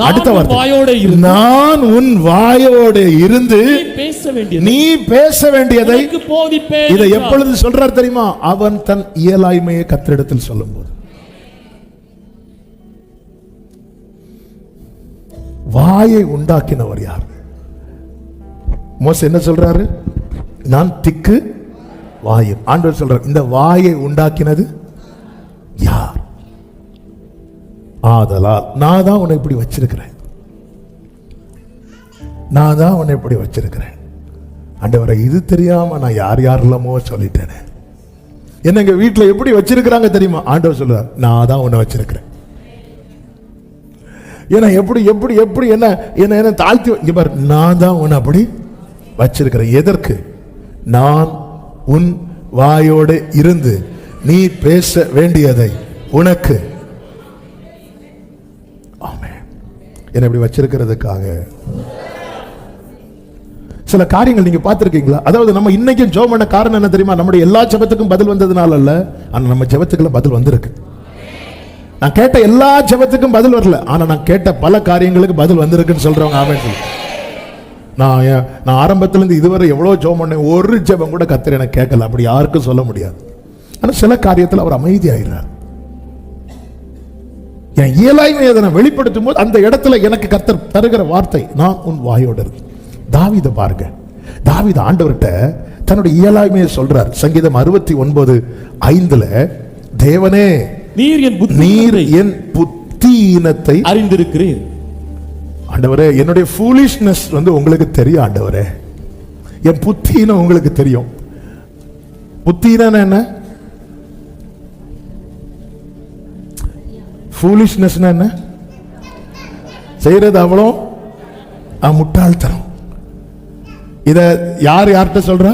அடுத்த வார்த்தை, நான் உன் வாயோடு இருந்து நீ பேச வேண்டியதை போதிப்பேன். இதை எப்பொழுது சொல்றார் தெரியுமா? அவன் தன் இயலாய்மையை கர்த்தரிடத்தில் சொல்லும்போது. வாயை உண்டாக்கினவர் யார்? மோசே என்ன சொல்றாரு? நான் திக்கு வாயும். ஆண்டவர் சொல்றார், இந்த வாயை உண்டாக்கினது யார்? ஆதலால் நான் தான் உன்னை இப்படி வச்சிருக்கிறேன். நான் தான் உன்னை இப்படி வச்சிருக்கிறேன். ஆண்டவரை, இது தெரியாம நான் யார் யாரெல்லாமோ சொல்லிட்டேனே. என்ன எங்க வீட்டுல எப்படி வச்சிருக்கிறாங்க தெரியுமா? ஆண்டவர் சொல்றார், நான் தான் உன்னை வச்சிருக்கிறேன். ஏன்னா எப்படி எப்படி எப்படி என்ன என்ன என்ன தாழ்த்தி இங்க பாரு, நான் தான் உன்னை அப்படி வச்சிருக்கிறேன். எதற்கு? நான் உன் வாயோடு இருந்து நீ பேச வேண்டியதை உனக்கு என்ன இப்படி வச்சிருக்கிறதுக்காக. சில காரியங்கள் நீங்க பார்த்திருக்கீங்களா? அதாவது நம்ம இன்னைக்கு ஜெபம் பண்ண காரணம் என்ன தெரியுமா? நம்முடைய எல்லா ஜெபத்துக்கும் பதில் வந்ததுனால அல்ல, ஆனா நம்ம ஜெபத்துக்குள்ள பதில் வந்திருக்கு. நான் கேட்ட எல்லா ஜெபத்துக்கும் பதில் வரல, ஆனா நான் கேட்ட பல காரியங்களுக்கு பதில் வந்திருக்குன்னு சொல்றவங்க ஆமென் சொல்லு. நான் ஆரம்பத்துல இருந்து இதுவரை எவ்வளவு ஜெபம் பண்ணேன், ஒரு ஜெபம் கூட கர்த்தர் எனக்கு கேட்கல. அப்படி யாருக்கும் சொல்ல முடியாது. ஆனா சில காரியத்தில் அவர் அமைதியாகிறார். என் இயலாய்மையை அதை வெளிப்படுத்தும் போது அந்த இடத்துல எனக்கு கர்த்தர் தருகிற வார்த்தை, நான் உன் வாயோடு இருக்கு. தாவீதை பாருங்க, தாவீது ஆண்டவர்கிட்ட தன்னுடைய இயலாய்மையை சொல்றார். சங்கீதம் 69:5, தேவனே நீர் என் புத்தியினத்தை அறிந்திருக்கிறீர். ஆண்டவரே, என்னுடைய ஃபூலிஷ்னஸ் உங்களுக்கு தெரியும். ஆண்டவரே, என் புத்தியினம் உங்களுக்கு தெரியும். புத்தியினம் என்ன? ஃபூலிஷ்னஸ் என்ன? செய்யறது அவ்வளோ முட்டாள்தனம். இத யார் யார்கிட்ட சொல்றா?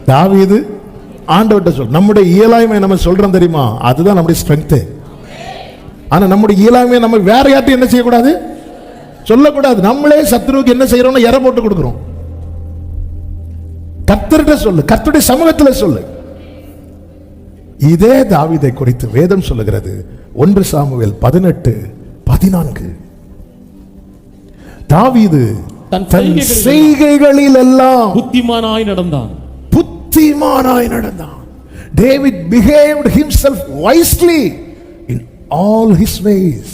தாவீது ஆண்டவர்கிட்ட சொல்ற. நம்முடைய இயலாய்மை நம்ம சொல்றோம் தெரியுமா, அதுதான் நம்முடைய ஸ்ட்ரெங்த். ஆனா நம்முடைய இயலாய்மையை நம்ம வேற யார்ட்டும் என்ன செய்யக்கூடாது, சொல்லக்கூடாது. நம்மளே சத்துருவுக்கு என்ன செய்யறோம்னு எரை போட்டு கொடுக்கிறோம். கர்த்தர்கிட்ட சொல்லு, கர்த்தருடைய சமூகத்தில் சொல்லு. இதே தாவீதை குறித்து வேதம் சொல்லுகிறது. 1 சாமுவேல் 18:14, தாவீது தன் செய்கைகளில் எல்லாம் புத்திமானாய் நடந்தான். David behaved himself wisely in all his ways.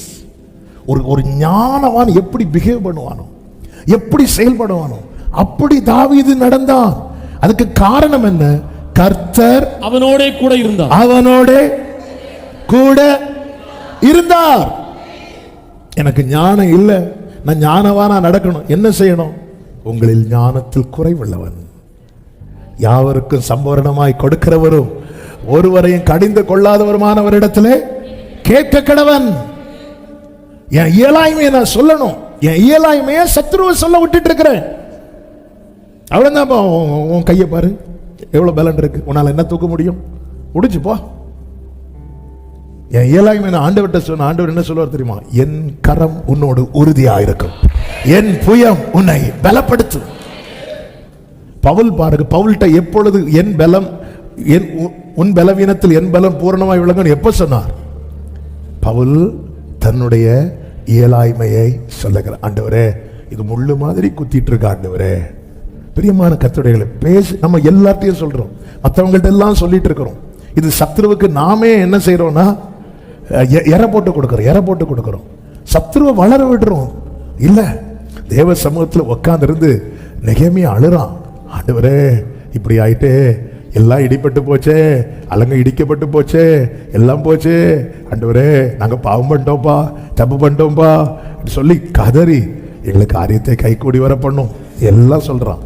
ஒரு ஞானவான் எப்படி பிஹேவ் பண்ணுவானோ, எப்படி செயல்படுவானோ, அப்படி தாவீது நடந்தான். அதுக்கு காரணம் என்ன? கர்த்தர் அவனோட கூட இருந்தார். எனக்கு ஞானம் இல்லை, நான் ஞானவானா நடக்கணும். என்ன செய்யணும்? உங்களில் ஞானத்தில் குறைவுள்ளவன், யாவருக்கும் சம்பூரணமாய் கொடுக்கிறவரும் ஒருவரையும் கடிந்து கொள்ளாதவருமானவரிடத்திலே கேட்க கடவன். என் இயலாய்மையை நான் சொல்லணும். என் இயலாய்மையை சத்துருவை சொல்ல விட்டுட்டு இருக்கிறேன். அவ்வளவுதான். உன் கையை பாரு, எவ்வளவு பலன் இருக்கு. உன்னால என்ன தூக்க முடியும்? முடிச்சு போ. என் இயலாய்மை நான் ஆண்டவர்கிட்ட சொன்ன. ஆண்டவர் என்ன சொல்லுவார் தெரியுமா? என் கரம் உன்னோடு உறுதியா இருக்கும், என் புயம் உன்னை பலப்படுத்தும். பவுல் பாருங்க, பவுல்கிட்ட எப்பொழுது என் பலம், உன் பலவீனத்தில் என் பலம் பூரணமாய் விளங்கும் எப்ப சொன்னார்? பவுல் தன்னுடைய இயலாய்மையை சொல்லுகிறார். ஆண்டவரே, இது முள்ளு மாதிரி குத்திட்டு இருக்க. ஆண்டவரே, பிரியமான கர்த்தருடையவர்களே, பேசி நம்ம எல்லாத்தையும் சொல்றோம், மற்றவங்கள்ட்ட எல்லாம் சொல்லிட்டு இருக்கிறோம். இது சத்ருவுக்கு நாமே என்ன செய்யறோம்னா எரை போட்டு கொடுக்கிறோம். சத்ருவை வளர விடுறோம். இல்ல, தேவ சமூகத்தில் உட்கார்ந்து இருந்து நெகேமியா அழுறான். ஆண்டவரே, இப்படி ஆயிட்டே, எல்லாம் இடிப்பட்டு போச்சே, அலங்க இடிக்கப்பட்டு போச்சே, எல்லாம் போச்சே. ஆண்டவரே, நாங்க பாவம் பண்ணிட்டோம்ப்பா, தப்பு பண்ணிட்டோம்ப்பா சொல்லி கதறி எங்களுக்கு காரியத்தை கை கூடி வர பண்ணும் எல்லாம் சொல்றான்.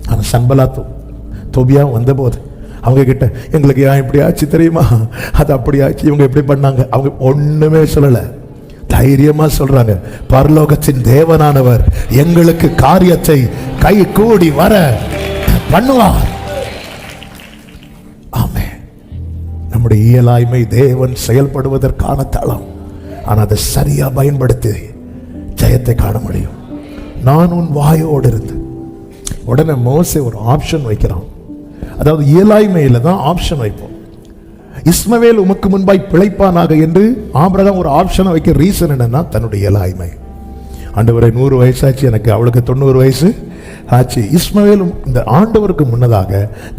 ஆனா சன்பலாத்தும் தோபியா வந்த போது அவங்க கிட்ட எங்களுக்கு ஏன் இப்படி ஆச்சு தெரியுமா, அது அப்படி ஆச்சு, இவங்க எப்படி பண்ணாங்க, அவங்க ஒண்ணுமே சொல்லல. தைரியமா சொல்றாங்க, பரலோகத்தின் தேவனானவர் எங்களுக்கு காரியத்தை கை கூடி வர பண்ணுவார். ஆமென். நம்முடைய இயலாய்மை தேவன் செயல்படுவதற்கான தளம். ஆனால் அதை சரியா பயன்படுத்தி ஜெயத்தை காண முடியும். நான் உன் வாயோடு இருந்து. உடனே மோசே ஒரு ஆப்ஷன் வைக்கிறான். அதாவது இயலாய்மையில தான் ஆப்ஷன் வைப்போம். இஸ்மவேல் உமக்கு முன்பாய் பிழைப்பானாக என்று ஆபிரகாம் ஒரு ஆப்ஷனை வைக்க ரீசன் என்னன்னா தன்னுடைய இயலாய்மை. ஆண்டவரை 100 வயசாச்சு, எனக்கு அவளுக்கு 90 வயசு ஆச்சு. இஸ்மவேல் இந்த ஆண்டவருக்கு முன்னதாக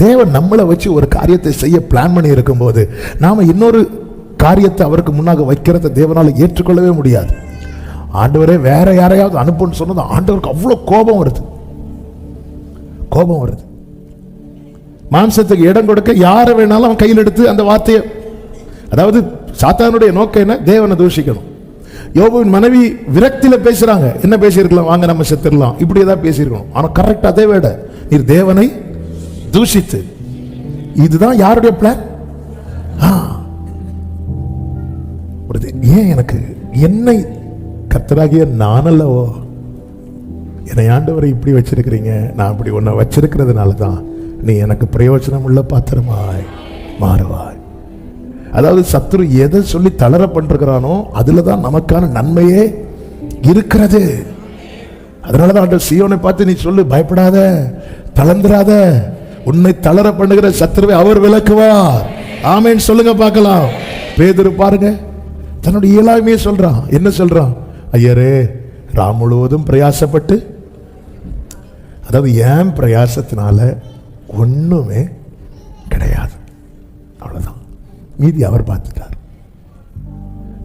தேவன் நம்மளை வச்சு ஒரு காரியத்தை செய்ய பிளான் பண்ணி இருக்கும் போது நாம இன்னொரு காரியத்தை அவருக்கு முன்னாக வைக்கிறத தேவனால ஏற்றுக்கொள்ளவே முடியாது. ஆண்டவரே வேற யாரையாவது அனுப்புன்னு சொன்னது ஆண்டவருக்கு அவ்வளவு கோபம் வருது. மாம்சத்துக்கு இடம் கொடுக்க யாரை வேணாலும் அவன் கையில் எடுத்து அந்த வார்த்தையை, அதாவது சாத்தானுடைய நோக்கம் என்ன? தேவனை தூஷிக்கணும். யோபுவின் மனைவி விரக்தியில பேசுறாங்க. என்ன பேசியிருக்கலாம்? வாங்க நம்ம செத்துடலாம், இப்படி ஏதாவது பேசியிருக்கணும். ஆனா கரெக்ட் அதே வேட நீர் தேவனை தூஷித்து. இதுதான் யாருடைய பிளான்? ஏன் எனக்கு என்னை கர்த்தராகிய நானல்லவோ என்னை ஆண்டவரை இப்படி வச்சிருக்கிறீங்க, நான் இப்படி ஒன்ன வச்சிருக்கிறதுனால தான் நீ எனக்கு பிரயோஜனம் உள்ள பாத்திரமாய் மாறுவாய். அதாவது சத்துரு எதை சொல்லி தளர பண்றானோ அதுலதான் நமக்கான நன்மையே இருக்கிறது. அதனாலதான் ஆண்டவர் சீயோனை பார்த்து நீ சொல்லு, பயப்படாத, தளர்ந்துராத, உன்னை தளர பண்ணுகிற சத்துருவை அவர் விலக்குவார். ஆமென் சொல்லுங்க பார்க்கலாம். பேதுரு பாருங்க, தன்னுடைய இயலாமையே சொல்றான். என்ன சொல்றான்? ஐயரே, ராம் முழுவதும் பிரயாசப்பட்டு, அதாவது ஏன் பிரயாசத்தினால ஒண்ணுமே கிடையாது, அவ்வளவுதான். மீதி அவர் பார்த்துட்டார்.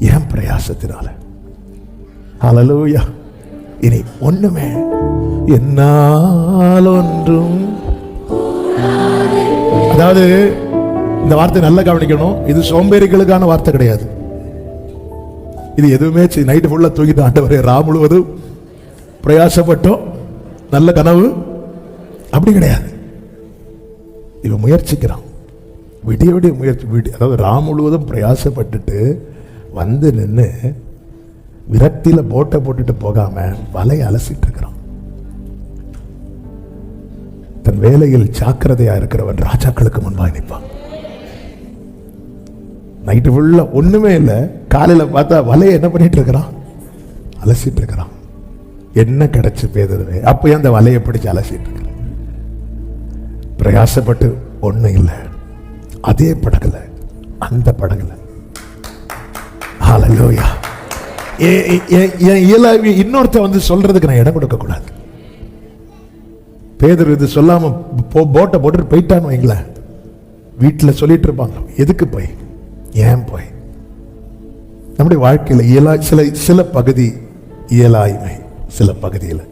ஏன் பிரயாசத்தினால. ஹல்லேலூயா. இனி ஒண்ணுமே என்னால் ஒன்றும், அதாவது இந்த வார்த்தை நல்லா கவனிக்கணும். இது சோம்பேறிகளுக்கான வார்த்தை கிடையாது. இது எதுவுமே நைட்டு ஃபுல்லா தூங்கிட்டு ஆண்டவரே ரா முழுவதும் பிரயாசப்பட்டோம் நல்ல கனவு அப்படி கிடையாது. இவன் முயற்சிக்கிறான், விடிய விடிய முயற்சி. அதாவது ரா முழுவதும் பிரயாசப்பட்டுட்டு வந்து நின்று விரக்தியில போட்டை போட்டுட்டு போகாம வலையை அலசிட்டு இருக்கிறான். தன் வேலையில் ஜாக்கிரதையா இருக்கிறவன் ராஜாக்களுக்கு முன்பாக நிற்பான். நைட்டு ஃபுல்லா ஒண்ணுமே இல்லை, காலையில பார்த்தா வலையை என்ன பண்ணிட்டு இருக்கிறான்? அலசிட்டு இருக்கிறான். என்ன கிடைச்சு பேதுருவே? அப்ப அந்த வலையை பிடிச்சு அலசிட்டு இருக்கிற. பிரயாசப்பட்டு ஒண்ணு இல்லை, அதே படகுல, அந்த படகுல. ஹல்லேலூயா. இன்னொருத்த வந்து சொல்றதுக்கு நான் இடம் கொடுக்க கூடாது. பேதுரு இது சொல்லாம போட்டை போட்டுட்டு போயிட்டான்னு வைங்களேன், வீட்டுல சொல்லிட்டு இருப்பாங்க, எதுக்கு போய், ஏன் போய்? நம்முடைய வாழ்க்கையில் சில பகுதி இயலாய்மை, சில பகுதியில்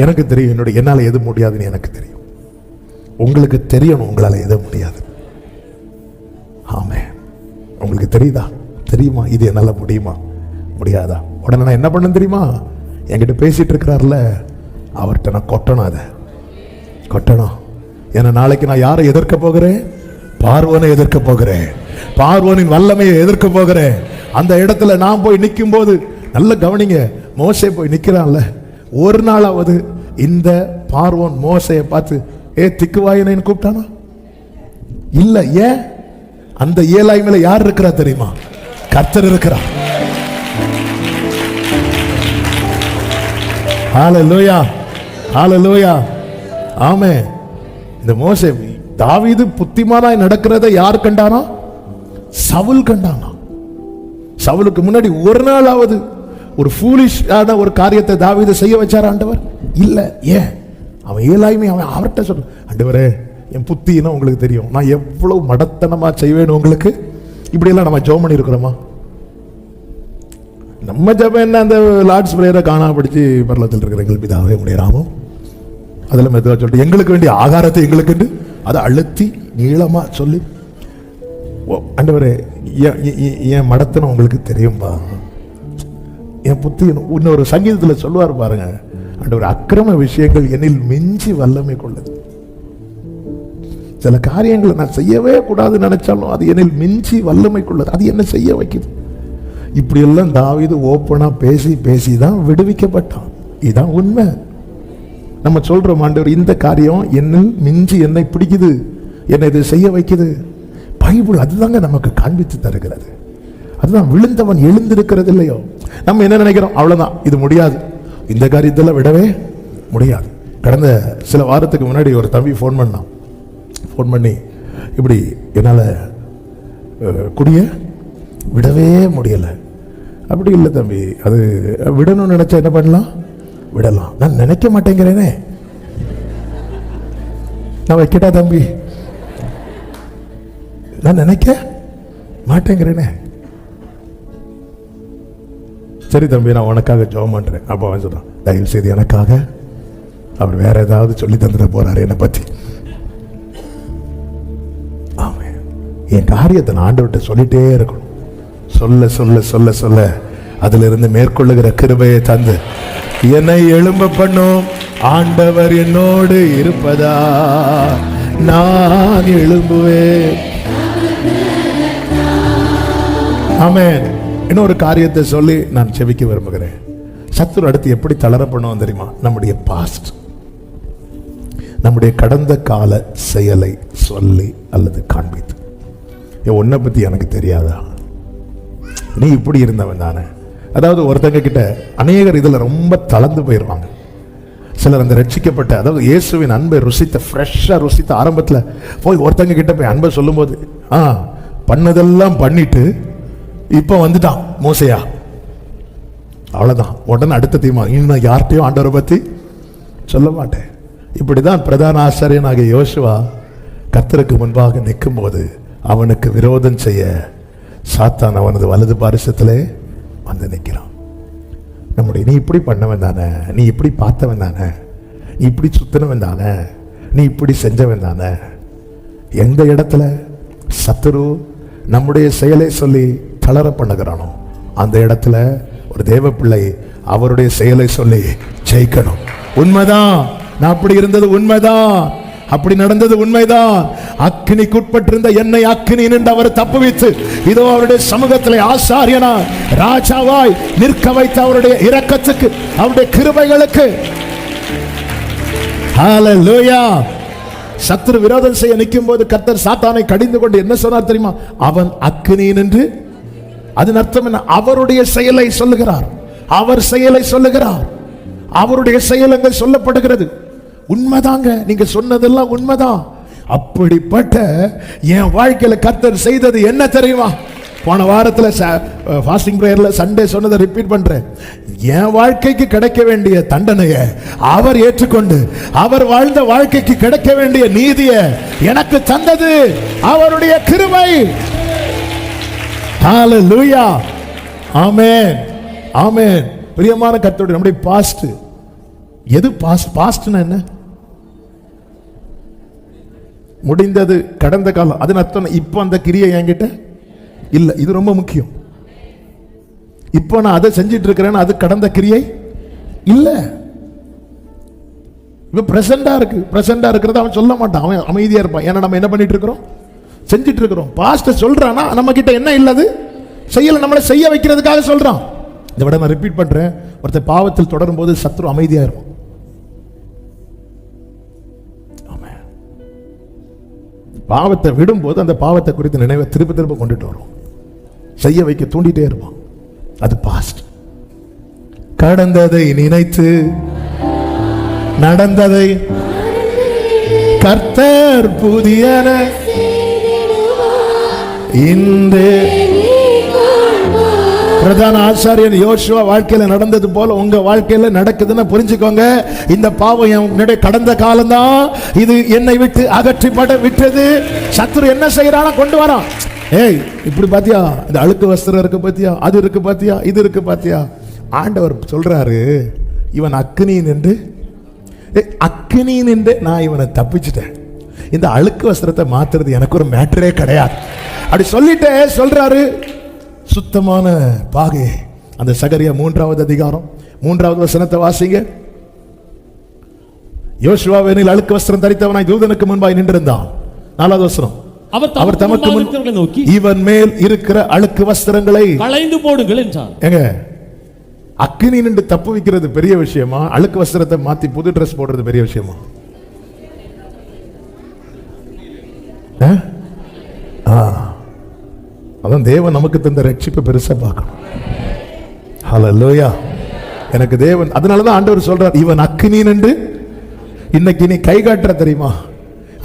எனக்கு தெரியும், என்னால் எது முடியாதுன்னு எனக்கு தெரியும். உங்களுக்கு தெரியணும் உங்களால எது முடியாது. ஆமென். உங்களுக்கு தெரியுதா? தெரியுமா இது என்னால முடியுமா முடியாதா? உடனே நான் என்ன பண்ண தெரியுமா? என்கிட்ட பேசிட்டு இருக்கிறார்ல, அவர்கிட்ட நான் கொட்டணும், அதை கொட்டணும். ஏன்னா நாளைக்கு நான் யாரை எதிர்க்க போகிறேன்? பார்வோனை எதிர்க்க போகிறேன், பார்வோனின் வல்லமையை எதிர்க்க போகிறேன். அந்த இடத்துல நான் போய் நிற்கும் போது நல்ல கவனிங்க, மோசே போய் நிற்கிறான்ல, ஒரு நாளாவது இந்த பார்வோன் மோசையை பார்த்து ஏ திக்குவாயினு கூப்பிட்டானா? இல்ல. ஏன்? அந்த இயலாய்மையில யார் இருக்கிறா தெரியுமா? கர்த்தர் இருக்கிறார். ஹல்லேலூயா, ஹல்லேலூயா. ஆமென். இந்த மோசே, தாவீது புத்திமானாய் நடக்கிறதை யார் கண்டானா? சவுல் கண்டானா? சவுலுக்கு முன்னாடி ஒரு நாளாவது ஒரு ஃபூலிஷான ஒரு காரியத்தை தாவீது செய்ய வச்சார் ஆண்டவர்? இல்ல. ஏன்? அவன் இயலாய்மை. அவன் அவர்கிட்ட சொல்ற, ஆண்டவரே என் புத்தினா உங்களுக்கு தெரியும், நான் எவ்வளவு மடத்தனமா செய்வேன்னு உங்களுக்கு. இப்படி எல்லாம் நம்ம ஜெபம் பண்ணி இருக்கிறோமா? நம்ம ஜெபம் என்ன, அந்த லார்ட்ஸ் பிரேயரை காணாம படிச்சு பரலத்தில் இருக்கிற எங்கள் பிதாவே உம்முடைய நாமம், அதுல மெதுவா சொல்லிட்டு எங்களுக்கு வேண்டிய ஆகாரத்தை எங்களுக்கு அதை அழுத்தி நீளமா சொல்லி, ஆண்டவரே என் மடத்தனம் உங்களுக்கு தெரியும்பா, என் புத்தி. இன்னொரு சங்கீதத்தில் சொல்லுவார் பாருங்க, ஆண்டவர் அக்கிரம விஷயங்கள் என்னில் மிஞ்சி வல்லமை கொள்ளது. சில காரியங்களை நான் செய்யவே கூடாதுன்னு நினைச்சாலும் அது என்னில் மிஞ்சி வல்லமை கொள்ளது. அது என்ன செய்ய வைக்குது? இப்படி எல்லாம் தாவீது ஓப்பனா பேசி பேசி தான் விடுவிக்கப்பட்டான். இதுதான் உண்மை. நம்ம சொல்றோம், ஆண்டவர் இந்த காரியம் என்னில் மிஞ்சி என்னை பிடிக்குது, என்னை இது செய்ய வைக்குது. பைபிள் அதுதாங்க நமக்கு காண்பித்து தருகிறது. அதுதான் விழுந்தவன் எழுந்திருக்கிறது இல்லையோ. நம்ம என்ன நினைக்கிறோம், அவ்வளவுதான், இது முடியாது, இந்த காரியத்தில் விடவே முடியாது. கடந்த சில வாரத்துக்கு முன்னாடி ஒரு தம்பி ஃபோன் பண்ணி இப்படி என்னால் குடிய விடவே முடியலை. அப்படி இல்லை தம்பி, அது விடணும்னு நினைச்சா என்ன பண்ணலாம், விடலாம். நான் நினைக்க மாட்டேங்கிறேனே, நான் வைக்கட்டா தம்பி, நான் நினைக்க மாட்டேங்கிறேனே. சரி தம்பி, நான் உனக்காக ஜெபம் பண்றேன். அப்போ அவன் சொல்றான், தயவு செய்து எனக்காக. அவர் வேற ஏதாவது சொல்லி தந்துட போறாரு என்னை பத்தி. ஆமென். என் காரியத்தை நான் ஆண்டவர்கிட்ட சொல்லிட்டே இருக்கணும். சொல்ல சொல்ல சொல்ல சொல்ல அதுல இருந்து மேற்கொள்ளுகிற கிருபையை தந்து என்னை எழும்ப பண்ணும். ஆண்டவர் என்னோடு இருப்பதா நான் எழும்புவேன். ஆமென். இன்னொரு காரியத்தை சொல்லி நான் செபிக்க விரும்புகிறேன். சத்துரு அடுத்து எப்படி தளர பண்ணுவோம் தெரியுமா? நம்முடைய பாஸ்ட், நம்முடைய கடந்த கால செயலை சொல்லி அல்லது காண்பித்து, உன்னை பத்தி எனக்கு தெரியாதா, நீ இப்படி இருந்தவன் தானே. அதாவது ஒருத்தங்க கிட்ட அநேகர் இதுல ரொம்ப தளர்ந்து போயிருவாங்க. சிலர் அந்த ரட்சிக்கப்பட்ட, அதாவது இயேசுவின் அன்பை ருசித்த, ஃப்ரெஷ்ஷா ருசித்த ஆரம்பத்துல போய் ஒருத்தங்க கிட்ட போய் அன்பை சொல்லும் போது பண்ணதெல்லாம் பண்ணிட்டு இப்ப வந்துட்டான் மோசையா, அவ்வளவுதான், உடனே அடுத்த தீமா இன்னும் யார்கிட்டையும் ஆண்டவரை பத்தி சொல்ல மாட்டேன். இப்படிதான் பிரதான ஆசாரியனாகிய யோசுவா கர்த்தருக்கு முன்பாக நிற்கும் போது அவனுக்கு விரோதம் செய்ய சாத்தான் அவனது வலது பாரிசத்திலே வந்து நிற்கிறான். நம்முடைய நீ இப்படி பண்ணவன் தானே, நீ இப்படி பார்த்தவன் தானே, நீ இப்படி சுத்தினவன் தானே, நீ இப்படி செஞ்சவன் தானே. எந்த இடத்துல சத்துரு நம்முடைய செயலை சொல்லி தளர பண்ணுகிறானோ அந்த இடத்துல ஒரு தேவ பிள்ளை அவருடைய செயலை சொல்லி ஜெயிக்கணும். உண்மைதான், நான் அப்படி இருந்தது உண்மைதான், அப்படி நடந்தது உண்மைதான். அக்கினிக்குட்பட்டிருந்த என்னை அக்கினி நின்று அவர் தப்புவித்து இதோ அவருடைய சமூகத்திலே ஆசாரியனா ராஜாவாய் நிற்க வைத்த அவருடைய இரக்கத்துக்கு, அவருடைய கிருபைகளுக்கு ஹல்லேலூயா. சத்துரு விரோதம் செய்ய நிற்கும் போது கர்த்தர் சாத்தானை கடிந்து கொண்டு என்ன சொன்னார் தெரியுமா? அவன் அக்கினி நின்று, அதன் அர்த்தம் என்ன? அவருடைய செயலை சொல்லுகிறார், அவர் செயலை சொல்லுகிறார், அவருடைய செயலங்கள் சொல்லப்படுகிறது. உண்மைதாங்க, நீங்க சொன்னதெல்லாம் உண்மைதான். அப்படிப்பட்ட என் வாழ்க்கையில கர்த்தர் செய்தது என்ன தெரியுமா? போன வாரத்துல ஃபாஸ்டிங் பிரேயர்ல சண்டே சொன்னதை ரிப்பீட் பண்றேன். என் வாழ்க்கைக்கு கிடைக்க வேண்டிய தண்டனையை அவர் ஏற்றுக்கொண்டு அவர் வாழ்ந்த வாழ்க்கைக்கு கிடைக்க வேண்டிய நீதியை எனக்கு தந்தது அவருடைய கிருபை. ஹல்லேலூயா. ஆமென், ஆமென். பிரியமான கர்த்தருடைய நம்முடைய பாஸ்ட், எது பாஸ்ட்? பாஸ்ட்னா என்ன? முடிந்தது, கடந்த காலம். அதன் அர்த்தம் இப்போ அந்த கிரியை என்கிட்ட இல்ல. இது ரொம்ப முக்கியம். இப்போ நான் அதை செஞ்சிட்டு இருக்கிறேன், அது கடந்த கிரியை இல்ல. இப்ப பிரசண்டா இருக்கு. பிரசண்டா இருக்கிறத அவன் சொல்ல மாட்டான், அவன் அமைதியா இருப்பான். ஏன்னா நம்ம என்ன பண்ணிட்டு இருக்கிறோம்? செஞ்சிட்டு இருக்கிறோம். பாஸ்ட் சொல்றானா நம்ம கிட்ட என்ன இல்லது செய்யல, நம்மளை செய்ய வைக்கிறதுக்காக சொல்றான். இதை விட நான் ரிப்பீட் பண்றேன், ஒருத்தர் பாவத்தில் தொடரும் போது சத்ரு அமைதியா இருக்கும். பாவத்தை விடும்போது அந்த பாவத்தை குறித்த நினைவை திரும்ப திரும்ப கொண்டுட்டு வரும், செய்ய வைக்க தூண்டிட்டே இருப்பான். அது பாஸ்ட். கடந்ததை நினைத்து நடந்ததை கர்த்தர் புதியன இன்று. பிரதான ஆசாரியன் யோசுவா வாழ்க்கையில நடந்தது போல உங்க வாழ்க்கையில நடக்குதுன்னு புரிஞ்சுக்கோங்க. இந்த பாவம் என்னுடைய கடந்த காலம் தான், இது என்னை விட்டு அகற்றிப்பட விட்டது. சத்துரு என்ன செய்யறானா? கொண்டு வரான். ஏய், இப்படி பாத்தியா, இந்த அழுக்கு வஸ்திரம் இருக்கு பாத்தியா, அது இருக்கு பாத்தியா, இது இருக்கு பாத்தியா. ஆண்டவர் சொல்றாரு, இவன் அக்கினி நின்று, அக்கினி நின்று நான் இவனை தப்பிச்சிட்டேன். இந்த அழுக்கு வஸ்திரத்தை மாத்துறது எனக்கு ஒரு மேட்டரே கிடையாது. அப்படி சொல்லிட்டு சொல்றாரு, சுத்தமான பாகை. அந்த சகரியா 3வது அதிகாரம் 3வது வசனத்தை வாசிங்க. யோசுவாவினில் அழுக்கு வஸ்திரம் தரித்தவனாய் தூதனுக்கு முன்பாய் நின்றிருந்தான். 4வது வசனம், அவர் தமக்கு முன், இவன் மேல் இருக்கிற அழுக்கு வஸ்திரங்களை களைந்து போடுங்கள் என்றார். எங்க அக்கினி நின்று தப்பு வைக்கிறது பெரிய விஷயமா, அழுக்கு வஸ்திரத்தை மாத்தி புது ட்ரெஸ் போடுறது பெரிய விஷயமா? அதான் தேவன் நமக்கு தந்த ரட்சிப்பை பெருசா பார்க்கணும். ஹல்லேலூயா. எனக்கு தேவன், அதனாலதான் ஆண்டவர் சொல்றார், இவன் அக்கினி நின்று. இன்னைக்கு நீ கை காட்டுற தெரியுமா,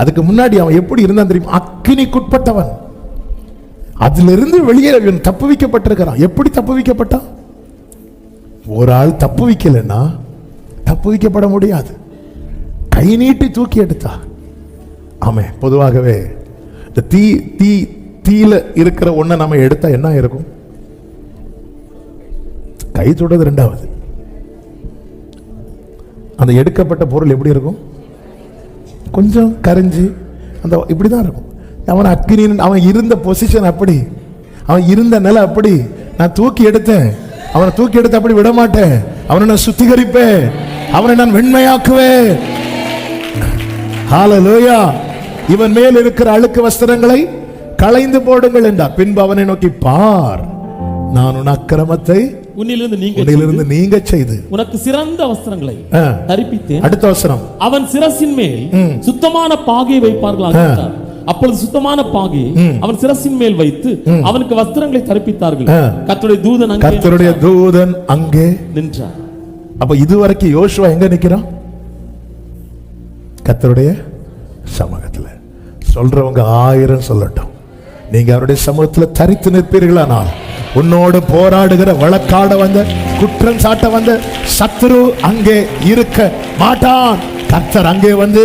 அதுக்கு முன்னாடி அவன் எப்படி இருந்தான் தெரியுமா? அக்கினிக்குட்பட்டவன். அதிலிருந்து வெளியே இவன் தப்பு வைக்கப்பட்டிருக்கிறான். எப்படி தப்பு வைக்கப்பட்டான்? ஒரு ஆள் தப்பு வைக்கலன்னா தப்பு வைக்கப்பட முடியாது. கை நீட்டி தூக்கி எடுத்தா. ஆமே. பொதுவாகவே இந்த தீயில இருக்கிற ஒன்றை நம்ம எடுத்தா என்ன இருக்கும்? கை தொடுறது ரெண்டாவது. அந்த எடுக்கப்பட்ட பொருள் எப்படி இருக்கும்? கொஞ்சம் கரைஞ்சி அந்த இப்படிதான் இருக்கும். அவன் அக்கினி, அவன் இருந்த பொசிஷன் அப்படி, அவன் இருந்த நிலை அப்படி. நான் தூக்கி எடுத்தேன், அவனை தூக்கி எடுத்து அப்படி விட மாட்டேன். அவனை நான் சுத்திகரிப்பேன், அவனை நான் வெண்மையாக்குவேன். ஹல்லேலூயா. இவன் மேல் இருக்கிற அழுக்கு வஸ்திரங்களை களைந்து போடுங்கள் என்றார். பின்பு அவனை நோக்கி, பார், நான் உன் அக்கிரமத்தை உன்னிலிருந்து நீங்க செய்து உனக்கு சிறந்த வஸ்திரங்களை தரிப்பித்தேன். அடுத்த வசனம், அவன் சிரசின் மேல் சுத்தமான பாகையை வைப்பார்கள். அப்பொழுது சுத்தமான பாகையை அவன் சிரசின் மேல் வைத்து அவனுக்கு வஸ்திரங்களை தரிப்பித்தார்கள். கர்த்தருடைய தூதன் அங்கே நின்றார். அப்ப இதுவரைக்கும் யோசுவா எங்க நிக்கிறான்? கர்த்தருடைய சமூகத்துல. சொல்றவங்க 1000 சொல்லட்டும், நீங்க அவருடைய சமூகத்துல தரித்து நிற்பீர்களானால் உன்னோடு போராடுகிற, வழக்காட வந்த, குற்றம் சாட்ட வந்த சத்துரு அங்கே இருக்க மாட்டான். கர்த்தர் அங்கே வந்து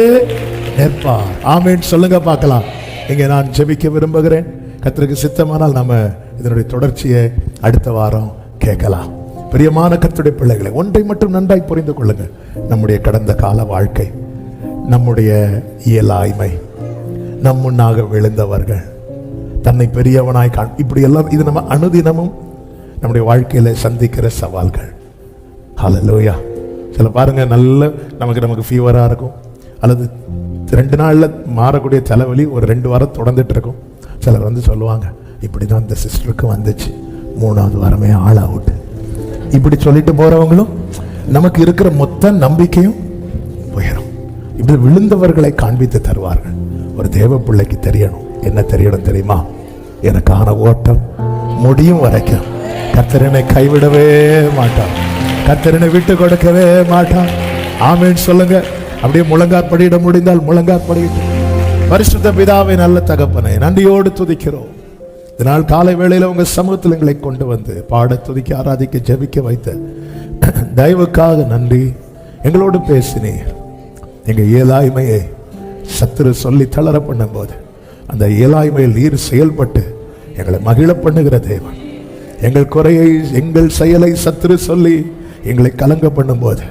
நிற்பார். ஆமென் சொல்லுங்க பார்க்கலாம். இங்கே நான் ஜெபிக்க விரும்புகிறேன். கர்த்தருக்கு சித்தமானால் நம்ம இதனுடைய தொடர்ச்சியை அடுத்த வாரம் கேட்கலாம். பிரியமான கர்த்தருடைய பிள்ளைகளை, ஒன்றை மட்டும் நன்றாய் புரிந்து கொள்ளுங்கள். நம்முடைய கடந்த கால வாழ்க்கை, நம்முடைய இயலாய்மை, நம் முன்னாக விழுந்தவர்கள், தன்னை பெரியவனாய் இப்படி எல்லாம், இது நம்ம அனுதினமும் நம்முடைய வாழ்க்கையில சந்திக்கிற சவால்கள். ஹல்லேலூயா. சில பாருங்க, நல்ல நமக்கு ஃபீவரா இருக்கும், அல்லது 2 நாள்ல மாறக்கூடிய தலைவலி ஒரு 2 வாரம் தொடர்ந்துட்டு இருக்கும். சிலர் வந்து சொல்லுவாங்க, இப்படிதான் இந்த சிஸ்டருக்கு வந்துச்சு, 3வது வாரமே ஆள் அவுட். இப்படி சொல்லிட்டு போறவங்களும் நமக்கு இருக்கிற மொத்த நம்பிக்கையும் போயிடும். இப்படி விழுந்தவர்களை காண்பித்து தருவார்கள். ஒரு தேவ பிள்ளைக்கு தெரியணும், என்ன தெரியணும் தெரியுமா? எனக்கான ஓட்டம் முடியும் வரைக்கும் கர்த்தர் என்னை கைவிடவே மாட்டான், கர்த்தர் என்னை விட்டு கொடுக்கவே மாட்டான். ஆமென் சொல்லுங்க. அப்படியே முழங்கார் படியிட முடிந்தால் முழங்கார் படியிட்டு. பரிசுத்த பிதாவை, நல்ல தகப்பனை நன்றியோடு துதிக்கிறோம். இதனால் காலை வேளையில உங்க சமூகத்தில் எங்களை கொண்டு வந்து பாட, துதிக்க, ஆராதிக்க, ஜெபிக்க வைத்த தயவுக்காக நன்றி. எங்களோடு பேசினீர். எங்க இயலாய்மையை சத்துரு சொல்லி தளர பண்ணும் போது அந்த இயலாய்மையில் நீர் செயல்பட்டு எங்களை மகிழ பண்ணுகிற தேவன். எங்கள் குறையை, எங்கள் செயலை சத்துரு சொல்லி எங்களை கலங்க பண்ணும் போது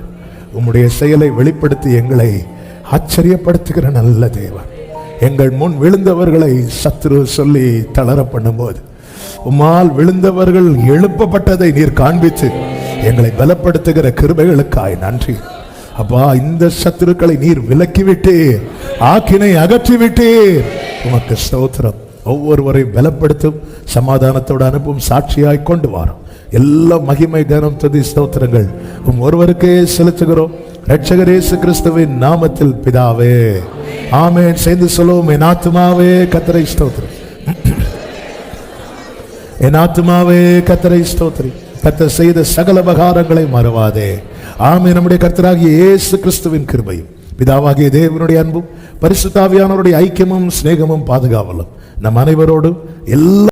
உம்முடைய செயலை வெளிப்படுத்தி எங்களை ஆச்சரியப்படுத்துகிற நல்ல தேவன். எங்கள் முன் விழுந்தவர்களை சத்துரு சொல்லி தளர பண்ணும்போது உம்மால் விழுந்தவர்கள் எழுப்பப்பட்டதை நீர் காண்பித்து எங்களை பலப்படுத்துகிற கிருபைகளுக்காய் நன்றி. அப்பா, இந்த சத்துருக்களை நீர் விலக்கிவிட்டீர், ஆக்கினை அகற்றிவிட்டீர். உமக்கு ஸ்தோத்திரம். ஒவ்வொருவரையும் பலப்படுத்தும், சமாதானத்தோடு அனுப்பும், சாட்சியாய் கொண்டு வரும். எல்லா மகிமை, கனம், துதி, ஸ்தோத்திரங்கள் ஒருவருக்கே செலுத்துகிறோம். இரட்சகர் இயேசு கிறிஸ்துவின் நாமத்தில் பிதாவே, ஆமென். சேர்ந்து சொல்லுவோம், என் ஆத்துமாவே கர்த்தரை ஸ்தோத்திரி, என் ஆத்துமாவே கர்த்தரை ஸ்தோத்திரி, கர்த்தர் செய்த சகல உபகாரங்களை மறவாதே. ஆமென். நம்முடைய கர்த்தராகிய இயேசு கிறிஸ்துவின் கிருபையும், பிதாவாகிய தேவனுடைய அன்பும், பரிசுத்த ஆவியானவருடைய ஐக்கியமும் சிநேகமும் பாதுகாவலும் நம் அனைவரோடும் எல்லா